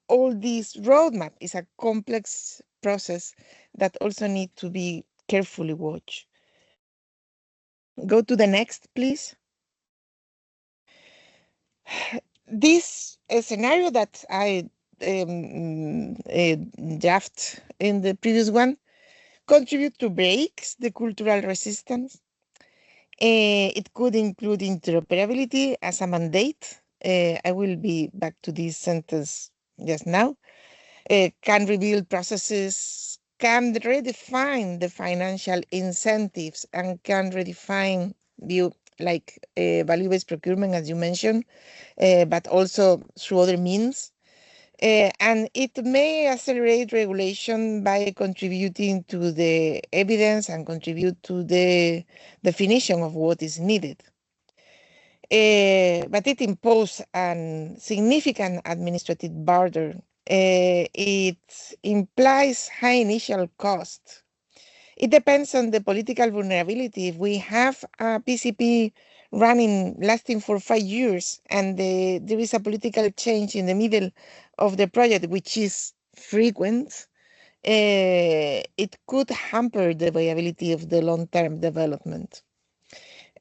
all this roadmap is a complex process that also need to be carefully watched. Go to the next, please. This scenario that I draft in the previous one contribute to breaks the cultural resistance. It could include interoperability as a mandate. I will be back to this sentence just now. Can reveal processes, can redefine the financial incentives, and can redefine view like value-based procurement, as you mentioned, but also through other means. And it may accelerate regulation by contributing to the evidence and contribute to the definition of what is needed. But it imposes a significant administrative burden. It implies high initial cost. It depends on the political vulnerability. If we have a PCP lasting for 5 years, and there is a political change in the middle of the project, which is frequent, it could hamper the viability of the long-term development.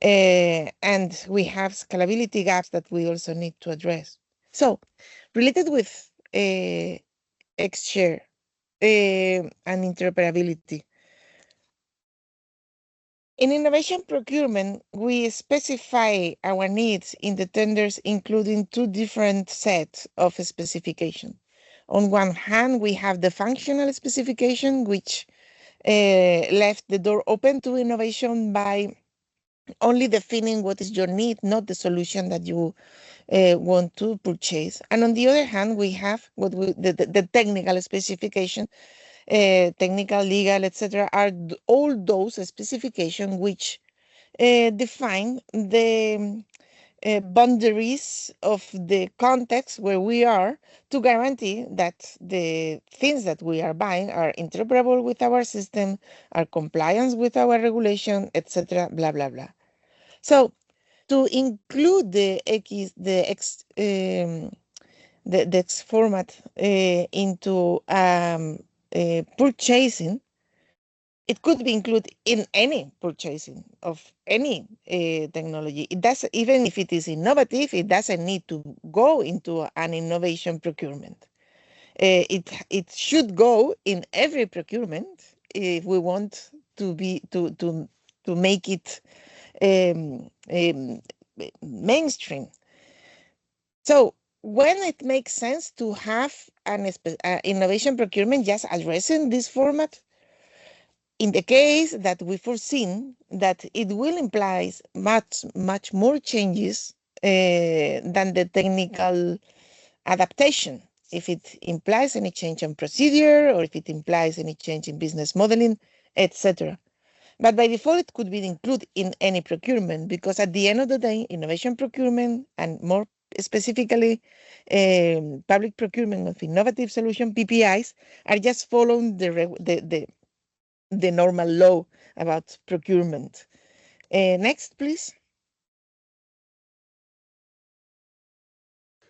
And we have scalability gaps that we also need to address. So, related with xShare and interoperability, in innovation procurement, we specify our needs in the tenders, including 2 different sets of specification. On one hand, we have the functional specification, which left the door open to innovation by only defining what is your need, not the solution that you want to purchase. And on the other hand, we have the technical specification, technical, legal, etc., are all those specifications which define the boundaries of the context where we are to guarantee that the things that we are buying are interoperable with our system, are compliant with our regulation, etc., blah, blah, blah. So to include the X format into purchasing, it could be included in any purchasing of any technology. It does, even if it is innovative, it doesn't need to go into an innovation procurement. It should go in every procurement if we want to make it mainstream. So when it makes sense to have an innovation procurement just addressing this format, in the case that we foreseen that it will imply much more changes than the technical adaptation. If it implies any change in procedure, or if it implies any change in business modeling, etc. But by default, it could be included in any procurement, because at the end of the day, innovation procurement, and more specifically, public procurement of innovative solution, PPIs, are just following the normal law about procurement. Next, please.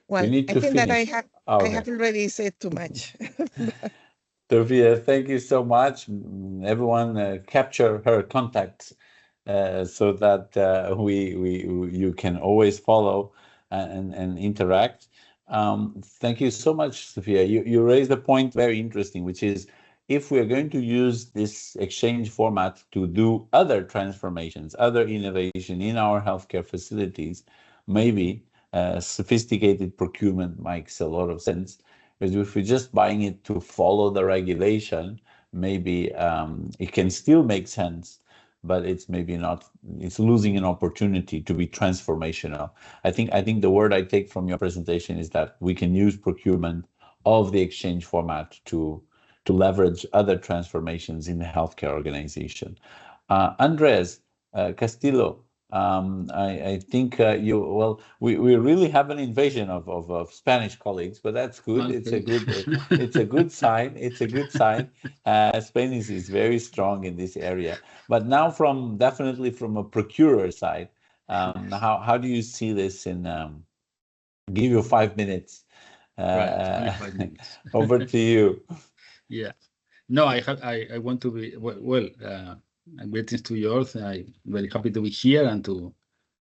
Well, We need I to think finish. that I have already said too much. Sofia, thank you so much. Everyone, capture her contacts so that you can always follow and interact. Thank you so much, Sofia. You raised a point very interesting, which is, if we're going to use this exchange format to do other transformations, other innovation in our healthcare facilities, maybe sophisticated procurement makes a lot of sense. Because if we're just buying it to follow the regulation, maybe it can still make sense, but it's maybe not, it's losing an opportunity to be transformational. I think the word I take from your presentation is that we can use procurement of the exchange format to leverage other transformations in the healthcare organization. Andres Castillo, I think we really have an invasion of Spanish colleagues, but that's good. Okay. It's a good sign. It's a good sign. Spain is very strong in this area. But now, definitely from a procurer side, how do you see this in? Give you 5 minutes. Right, 5 minutes. Over to you. Yeah. No, I want to be well. Greetings to you all. I'm very happy to be here and to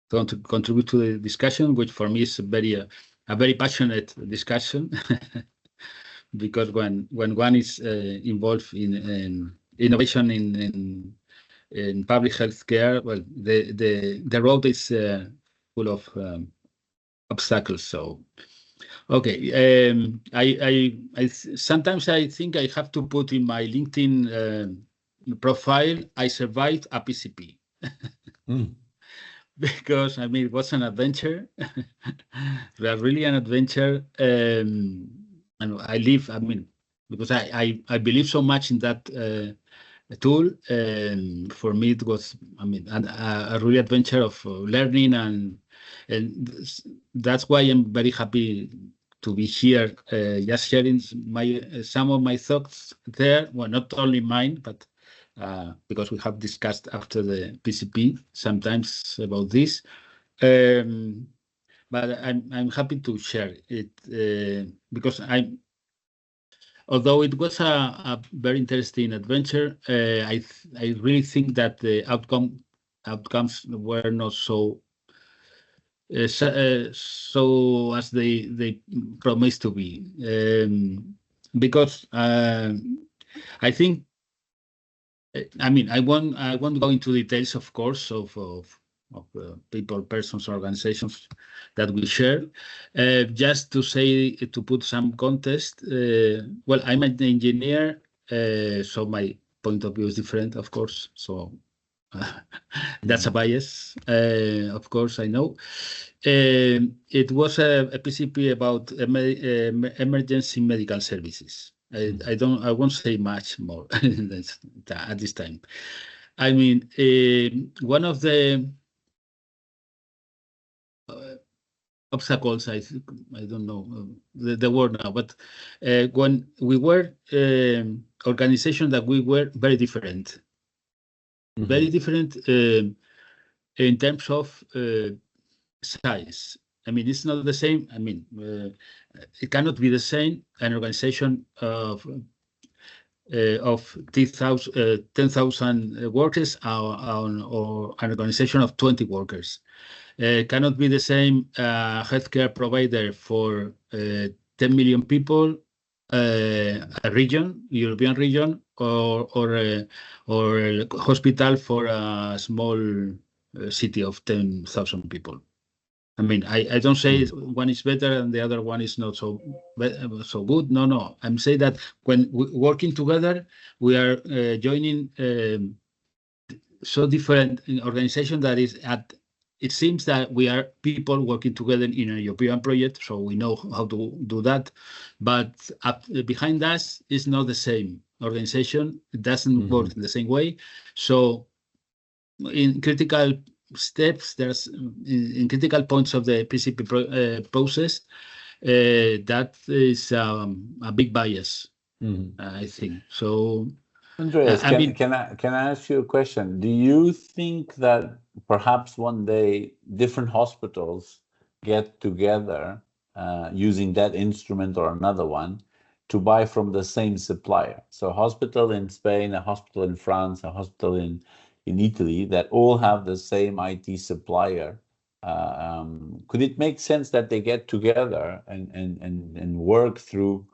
contribute to the discussion, which for me is a very passionate discussion, because when one is involved in innovation in public health care, well, the road is full of obstacles. So, okay, I sometimes I think I have to put in my LinkedIn profile, I survived a PCP. Because I mean, it was an adventure. Really an adventure. And I live, I mean, because I believe so much in that tool. And for me, it was, I mean, a really adventure of learning, and that's why I'm very happy to be here, just sharing some of my thoughts there. Well, not only mine, but because we have discussed after the PCP sometimes about this, but I'm happy to share it because although it was a very interesting adventure, I really think that the outcomes were not so as they promised to be, because I think. I mean, I won't go into details, of course, of people, persons, organizations that we share. Just to say, to put some context, well, I'm an engineer, so my point of view is different, of course. So that's a bias, of course, I know. It was a PCP about emergency medical services. I won't say much more at this time. I mean, one of the obstacles, I don't know the word now, but when we were organization that we were very different, very different in terms of size. I mean, it's not the same. I mean, it cannot be the same. An organization of 10,000 workers or an organization of 20 workers. Cannot be the same healthcare provider for 10 million people, a region, European region, or a hospital for a small city of 10,000 people. I mean, I don't say one is better and the other one is not so good. No. I'm saying that when working together, we are joining so different organization that is it seems that we are people working together in a European project, so we know how to do that. But behind us is not the same organization. It doesn't work in the same way. So in critical steps, there's in critical points of the PCP process, that is a big bias, I think. So, Andreas, can I ask you a question? Do you think that perhaps one day different hospitals get together using that instrument or another one to buy from the same supplier? So a hospital in Spain, a hospital in France, a hospital in Italy that all have the same IT supplier. Could it make sense that they get together and work through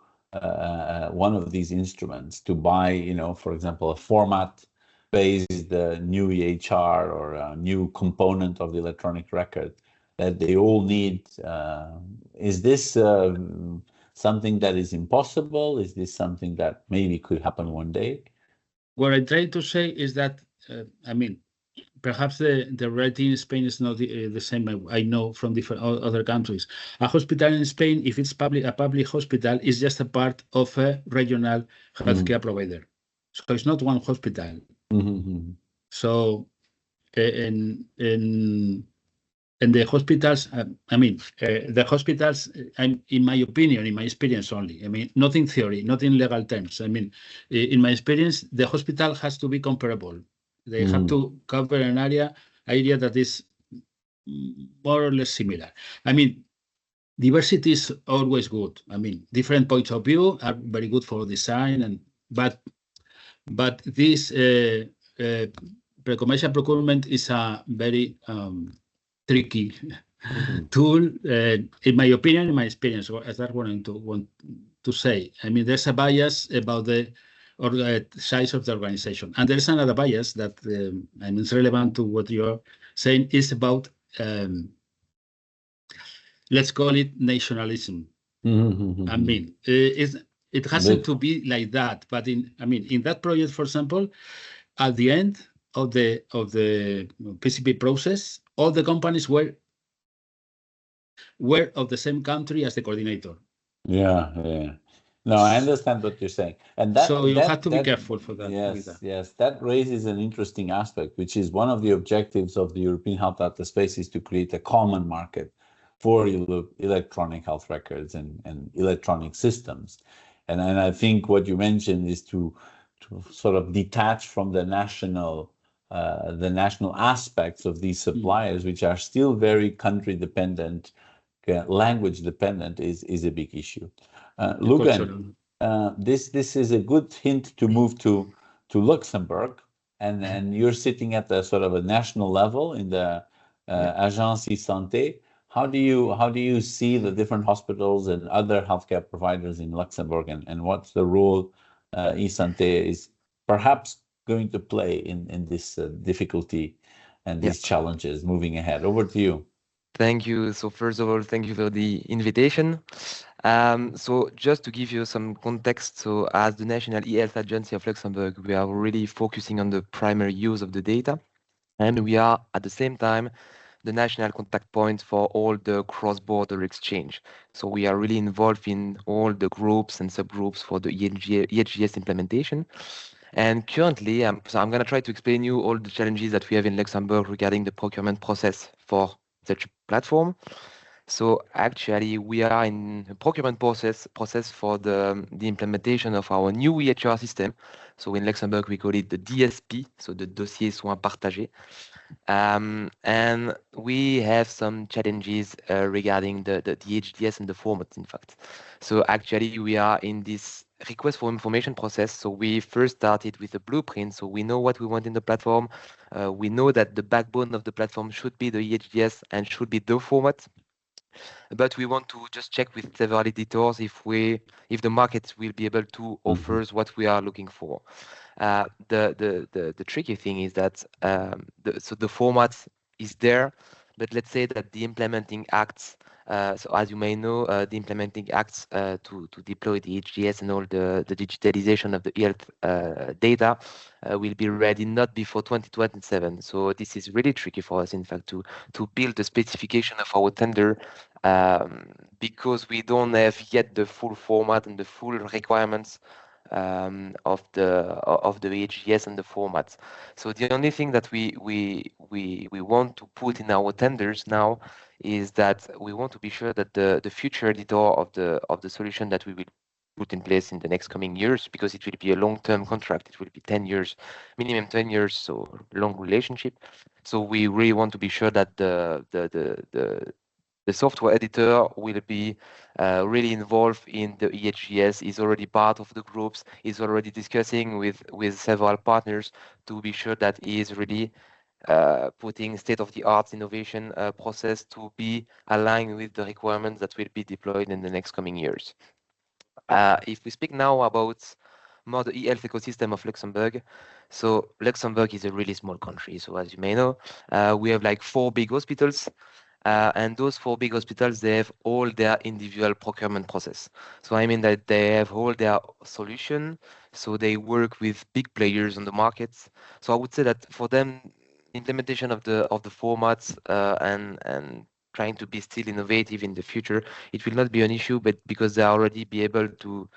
one of these instruments to buy, for example, a format-based new EHR or a new component of the electronic record that they all need? Is this something that is impossible? Is this something that maybe could happen one day? What I try to say is that, I mean, perhaps the reality in Spain is not the same. I know from different other countries. A hospital in Spain, if it's a public hospital, is just a part of a regional healthcare provider. So it's not one hospital. So and the hospitals, the hospitals, in my opinion, in my experience only, not in theory, not in legal terms. In my experience, the hospital has to be comparable. They have to cover an area that is more or less similar. Diversity is always good. Different points of view are very good for design, but this pre-commercial procurement is a very tricky tool, in my opinion, in my experience. So that's what I want to say. There's a bias about the size of the organization, and there's another bias that is relevant to what you're saying, is about let's call it nationalism. It hasn't to be like that, but in that project, for example, at the end of the PCP process, all the companies were of the same country as the coordinator. Yeah. No, I understand what you're saying, and so you have to be careful for that. Yes, that raises an interesting aspect, which is one of the objectives of the European Health Data Space, is to create a common market for electronic health records and electronic systems. And I think what you mentioned is to sort of detach from the national aspects of these suppliers, which are still very country dependent, language dependent, is a big issue. Lugan, this is a good hint to move to Luxembourg, and you're sitting at the sort of a national level in the Agence e-Santé. How do you see the different hospitals and other healthcare providers in Luxembourg, and what's the role e-Santé is perhaps going to play in this difficulty and these challenges moving ahead? Over to you. Thank you. So first of all, thank you for the invitation. So just to give you some context, so as the National E-Health Agency of Luxembourg, we are really focusing on the primary use of the data, and we are at the same time the national contact point for all the cross-border exchange. So we are really involved in all the groups and subgroups for the EHDS implementation. And currently, so I'm going to try to explain you all the challenges that we have in Luxembourg regarding the procurement process for such a platform. So actually, we are in a procurement process for the implementation of our new EHR system. So in Luxembourg, we call it the DSP, so the Dossier Soins Partagés. And we have some challenges regarding the EHDS and the formats, in fact. So actually, we are in this request for information process. So we first started with a blueprint. So we know what we want in the platform. We know that the backbone of the platform should be the EHDS and should be the format. But we want to just check with several editors if the market will be able to offer what we are looking for. The tricky thing is that the format is there, but let's say that the implementing acts. So as you may know, the implementing acts to deploy the EHDS and all the digitalization of the health data will be ready not before 2027. So this is really tricky for us, in fact, to build the specification of our tender because we don't have yet the full format and the full requirements of the EHDS and the formats. So the only thing that we want to put in our tenders now is that we want to be sure that the future editor of the solution that we will put in place in the next coming years, because it will be a long-term contract, it will be 10 years, minimum 10 years, so long relationship. So we really want to be sure that the software editor will be really involved in the EHDS, is already part of the groups, is already discussing with several partners to be sure that he is really putting state-of-the-art innovation process to be aligned with the requirements that will be deployed in the next coming years. If we speak now about more the e-health ecosystem of Luxembourg, so Luxembourg is a really small country. So as you may know, we have like 4 big hospitals. And those 4 big hospitals, they have all their individual procurement process. So I mean that they have all their solution. So they work with big players on the markets. So I would say that for them, implementation of the formats and trying to be still innovative in the future, it will not be an issue, but because they already be able to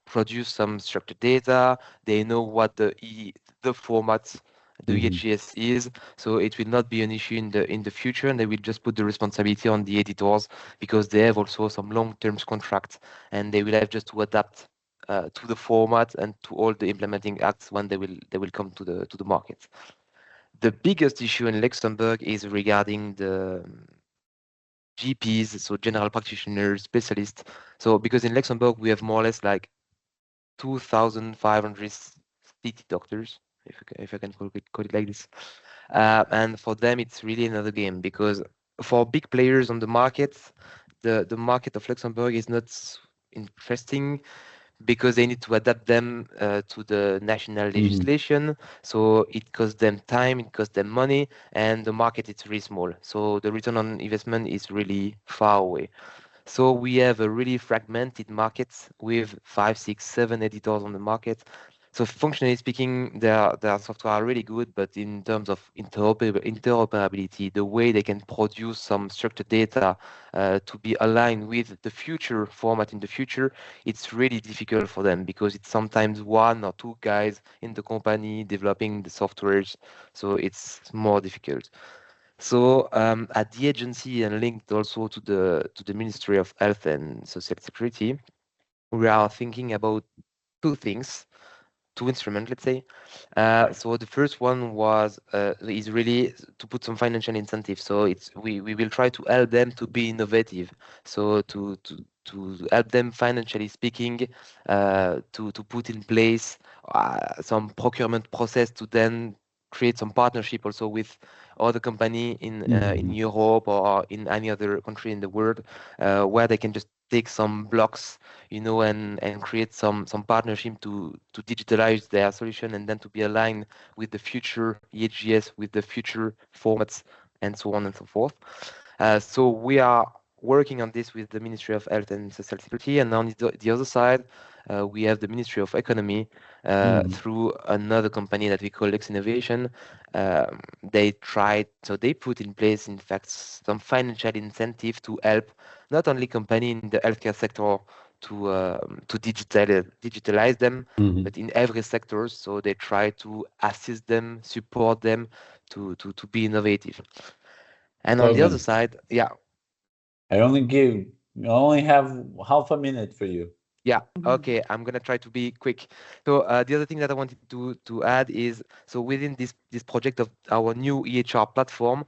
produce some structured data, they know what the formats the EHDS is, so it will not be an issue in the future, and they will just put the responsibility on the editors because they have also some long-term contracts, and they will have just to adapt to the format and to all the implementing acts when they will come to the market. The biggest issue in Luxembourg is regarding the GPs, so general practitioners, specialists. So because in Luxembourg we have more or less like 2,500 city doctors, if I can call it like this. And for them, it's really another game because for big players on the market, the market of Luxembourg is not interesting because they need to adapt them to the national legislation. So it costs them time, it costs them money, and the market is really small. So the return on investment is really far away. So we have a really fragmented market with 5, 6, 7 editors on the market. So functionally speaking, their software are really good, but in terms of interoperability, the way they can produce some structured data to be aligned with the future format in the future, it's really difficult for them because it's sometimes 1 or 2 guys in the company developing the softwares. So it's more difficult. So at the agency and linked also to the Ministry of Health and Social Security, we are thinking about 2 things. 2 instruments, let's say. So the first one is really to put some financial incentives. So we will try to help them to be innovative. So to help them financially speaking, to put in place some procurement process to then create some partnership also with other company in Europe or in any other country in the world, where they can just take some blocks, and create some partnership to digitalize their solution and then to be aligned with the future EHDS, with the future formats, and so on and so forth. So we are working on this with the Ministry of Health and Social Security, and on the other side, we have the Ministry of Economy through another company that we call Lex Innovation. They put in place, in fact, some financial incentive to help not only company in the healthcare sector to digitalize them, but in every sector. So they try to assist them, support them to be innovative. And on the other side, yeah. I only have half a minute for you. Yeah, okay, I'm gonna try to be quick. So the other thing that I wanted to add is, so within this project of our new EHR platform,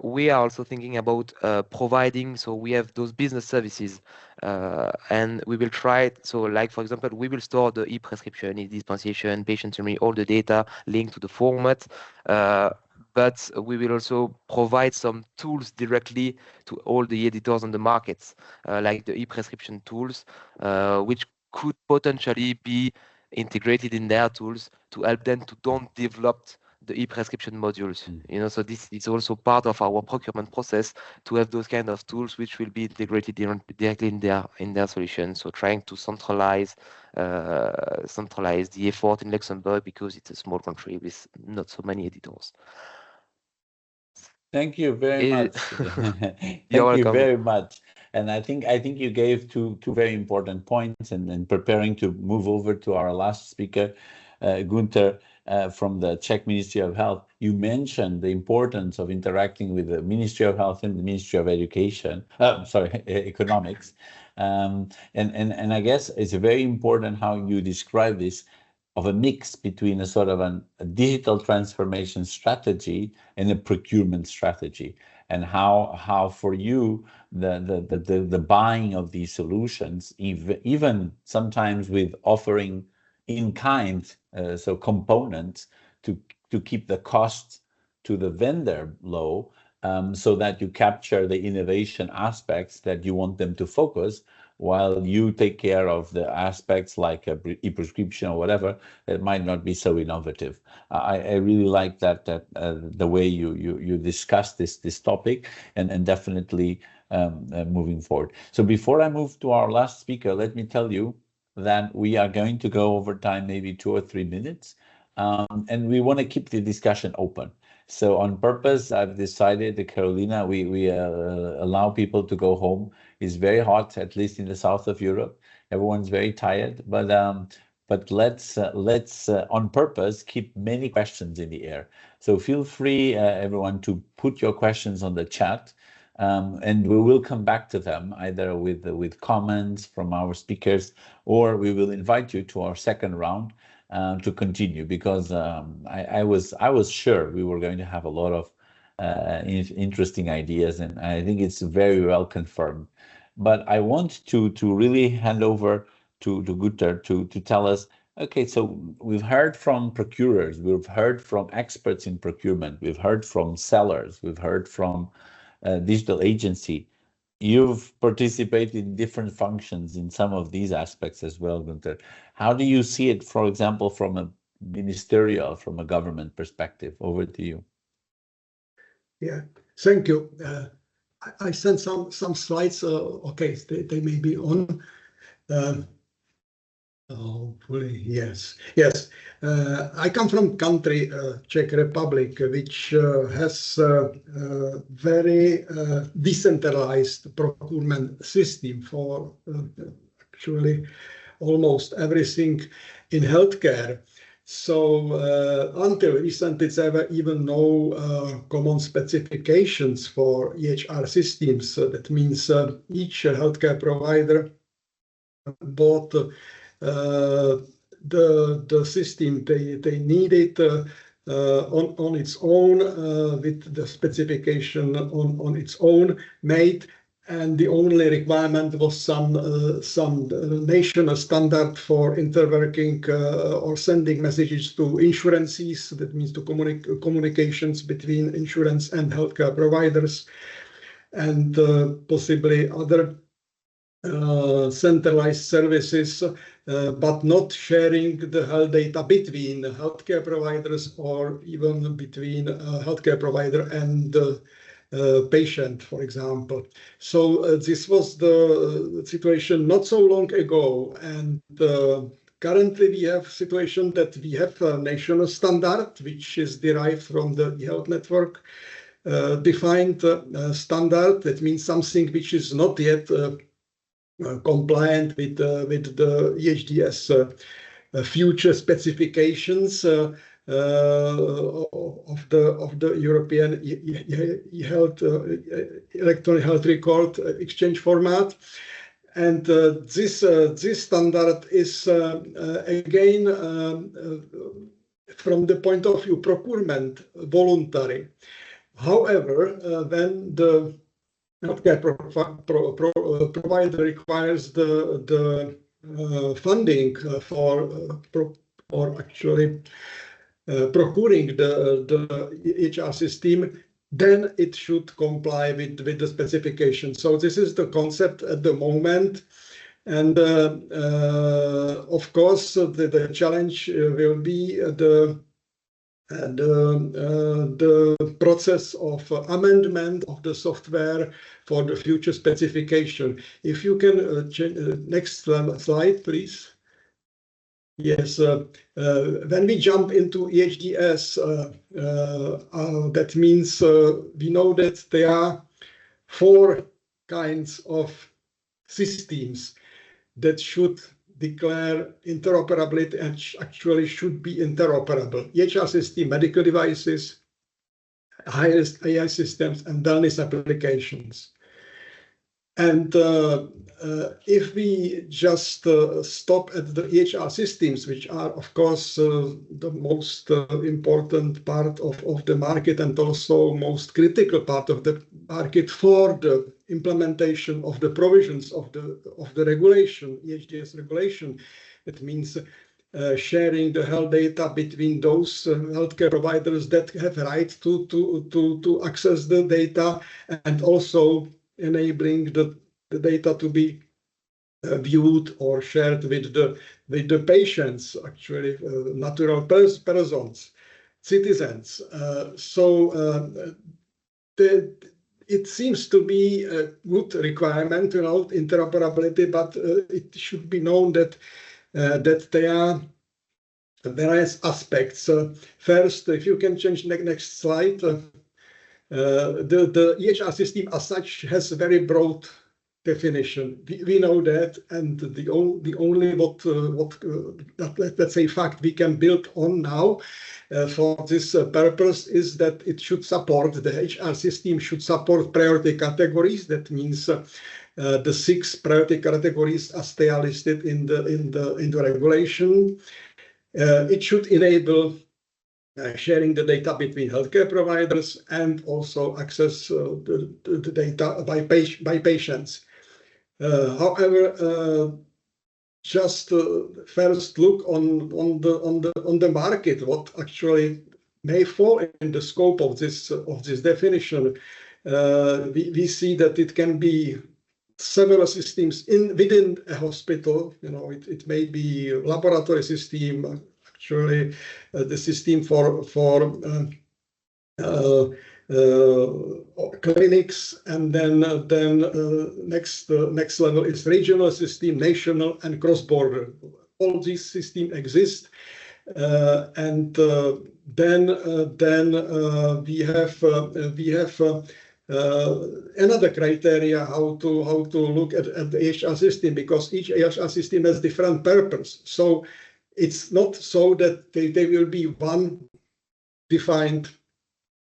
we are also thinking about providing, so we have those business services, and we will try, so like for example, we will store the e-prescription, e-dispensation, patient summary, all the data linked to the format, but we will also provide some tools directly to all the editors on the markets, like the e-prescription tools, which could potentially be integrated in their tools to help them to don't develop the e-prescription modules. So this is also part of our procurement process to have those kind of tools which will be integrated directly in their solution. So trying to centralize the effort in Luxembourg because it's a small country with not so many editors. Thank you very much. Thank you very much. And I think you gave two very important points, and preparing to move over to our last speaker, Gunther, from the Czech Ministry of Health. You mentioned the importance of interacting with the Ministry of Health and the Ministry of Economics. And I guess it's very important how you describe this, of a mix between a sort of a digital transformation strategy and a procurement strategy, and how for you the buying of these solutions, even sometimes with offering in kind, so components to keep the cost to the vendor low, so that you capture the innovation aspects that you want them to focus, while you take care of the aspects like e-prescription or whatever that might not be so innovative. I really like that the way you discuss this topic, and definitely moving forward. So before I move to our last speaker, let me tell you that we are going to go over time, maybe 2 or 3 minutes, and we want to keep the discussion open. So on purpose, I've decided that Carolina, we allow people to go home. It's very hot, at least in the south of Europe. Everyone's very tired, but but let's on purpose keep many questions in the air. So feel free, everyone, to put your questions on the chat, and we will come back to them either with comments from our speakers, or we will invite you to our second round to continue, because I was sure we were going to have a lot of interesting ideas, and I think it's very well confirmed. But I want to really hand over to Guter to tell us, okay, so we've heard from procurers, we've heard from experts in procurement, we've heard from sellers, we've heard from digital agency. You've participated in different functions in some of these aspects as well, Gunther. How do you see it, for example, from a ministerial, from a government perspective? Over to you. Yeah, thank you. I sent some slides. Okay, they may be on. Hopefully, yes. I come from country, Czech Republic, which has a very decentralized procurement system for actually almost everything in healthcare. So until recently, there were even no common specifications for EHR systems. So that means each healthcare provider bought the system they needed on its own, with the specification on its own made. And the only requirement was some national standard for interworking or sending messages to insurances. That means to communications between insurance and healthcare providers, and possibly other centralized services, but not sharing the health data between healthcare providers or even between healthcare provider and patient, for example. So this was the situation not so long ago, and currently we have a situation that we have a national standard which is derived from the health network defined standard. That means something which is not yet compliant with the EHDS future specifications of the European electronic health record exchange format. And this standard is again from the point of view procurement voluntary. However, when the healthcare provider requires the funding for actually procuring the EHR system, then it should comply with the specification. So this is the concept at the moment. And of course, the challenge will be the process of amendment of the software for the future specification. If you can change next slide, please. Yes, when we jump into EHDS, that means we know that there are 4 kinds of systems that should declare interoperability and actually should be interoperable. EHR system, medical devices, highest AI systems, and wellness applications. And if we just stop at the EHR systems, which are, of course, the most important part of the market and also most critical part of the market for the implementation of the provisions of the regulation, EHDS regulation, it means sharing the health data between those healthcare providers that have a right to access the data, and also enabling the data to be viewed or shared with the patients, actually natural persons, citizens. It seems to be a good requirement, interoperability, but it should be known that there are various aspects. First, if you can change next slide. The EHR system as such has a very broad definition. We know that, and the only let's say fact we can build on now for this purpose is that it should support, the HR system should support priority categories. That means the 6 priority categories as they are listed in the regulation. It should enable sharing the data between healthcare providers and also access the data by patients. However, just first look on the market, what actually may fall in the scope of this definition. We see that it can be several systems within a hospital. You know, it may be a laboratory system, actually the system for clinics, and then next level is regional system, national, and cross-border. All these systems exist, and then we have another criteria how to look at the EHR system, because each EHR system has different purpose. So it's not so that there will be one defined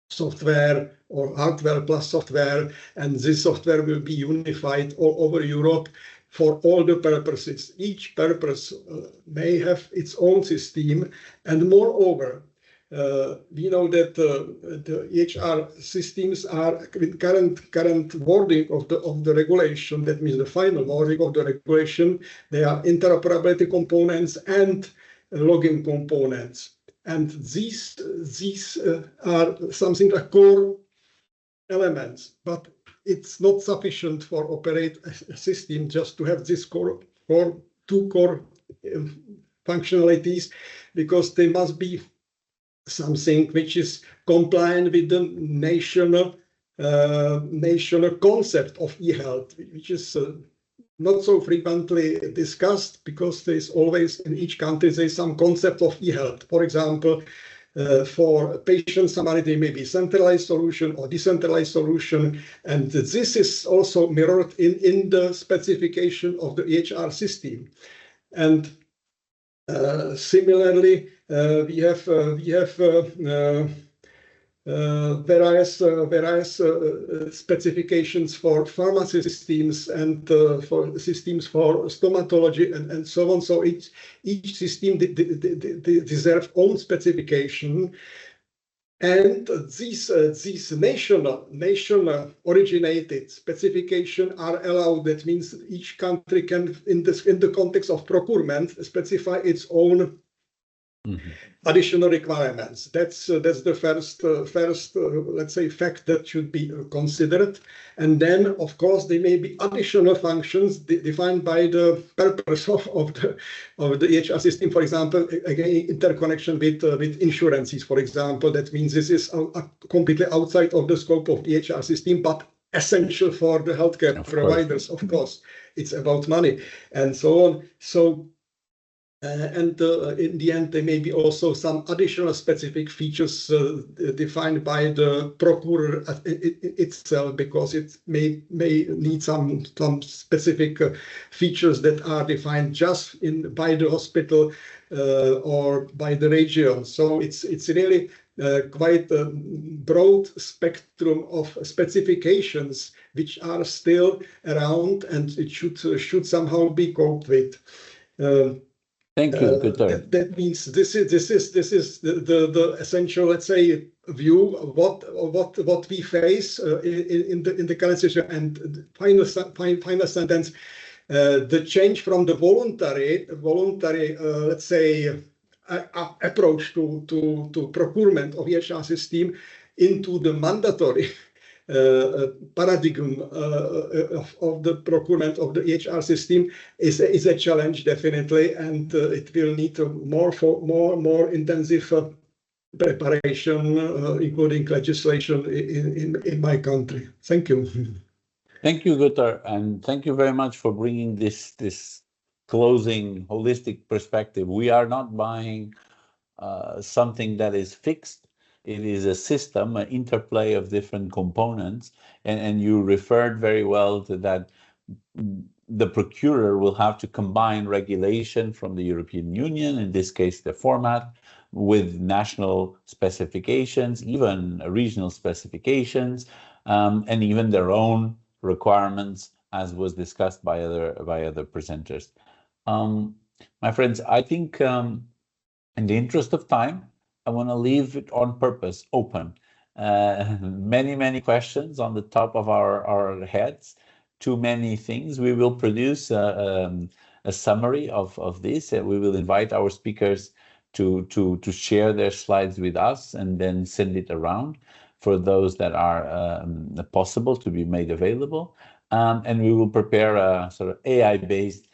software or hardware plus software, and this software will be unified all over Europe for all the purposes. Each purpose may have its own system, and moreover, we know that the EHR systems are with current wording of the regulation. That means the final wording of the regulation. They are interoperability components and logging components. And these are something like core elements, but it's not sufficient for operate a system just to have this two core functionalities, because they must be something which is compliant with the national concept of e-health, which is not so frequently discussed, because there's always in each country there's some concept of e-health. For example, for patient summary, there may be centralized solution or decentralized solution, and this is also mirrored in the specification of the EHR system. And similarly, we have various specifications for pharmacy systems and for systems for stomatology and so on. So each system deserves own specification, and these national originated specification are allowed. That means each country can, in the context of procurement, specify its own additional requirements. That's the first let's say fact that should be considered. And then of course there may be additional functions defined by the purpose of the EHR system. For example, again, interconnection with insurances, for example. That means this is completely outside of the scope of the EHR system, but essential for the healthcare providers. Of course, it's about money and so on. So and in the end, there may be also some additional specific features defined by the procurer itself, because it may need some specific features that are defined just by the hospital or by the region. So it's really quite a broad spectrum of specifications which are still around, and it should somehow be coped with. Thank you, Peter. That means this is the essential, let's say, view of what we face in the current situation. And final sentence: the change from the voluntary, let's say, approach to procurement of EHR system into the mandatory paradigm of the procurement of the EHR system is a challenge, definitely, and it will need more intensive preparation, including legislation in my country. Thank you. Thank you, Guter, and thank you very much for bringing this closing holistic perspective. We are not buying something that is fixed. It is a system, an interplay of different components, and you referred very well to that. the procurer will have to combine regulation from the European Union, in this case the format, with national specifications, even regional specifications, and even their own requirements, as was discussed by other presenters. My friends, I think in the interest of time, I want to leave it on purpose open. Many questions on the top of our heads. Too many things. We will produce a summary of this, and we will invite our speakers to share their slides with us and then send it around for those that are possible to be made available. And we will prepare a sort of AI-based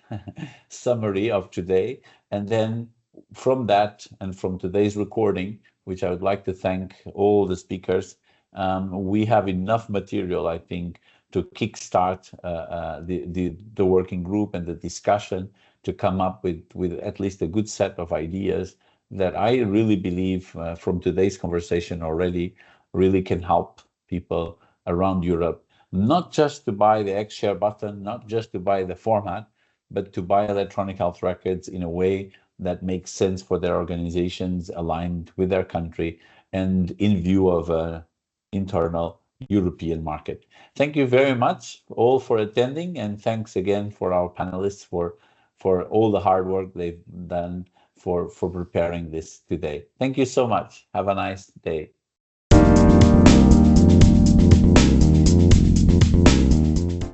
summary of today. And then from that and from today's recording, which I would like to thank all the speakers, we have enough material, I think, to kickstart the working group and the discussion to come up with at least a good set of ideas that I really believe from today's conversation already really can help people around Europe, not just to buy the xShare button, not just to buy the format, but to buy electronic health records in a way that makes sense for their organizations, aligned with their country, and in view of an internal European market. Thank you very much all for attending, and thanks again for our panelists for all the hard work they've done for preparing this today. Thank you so much. Have a nice day.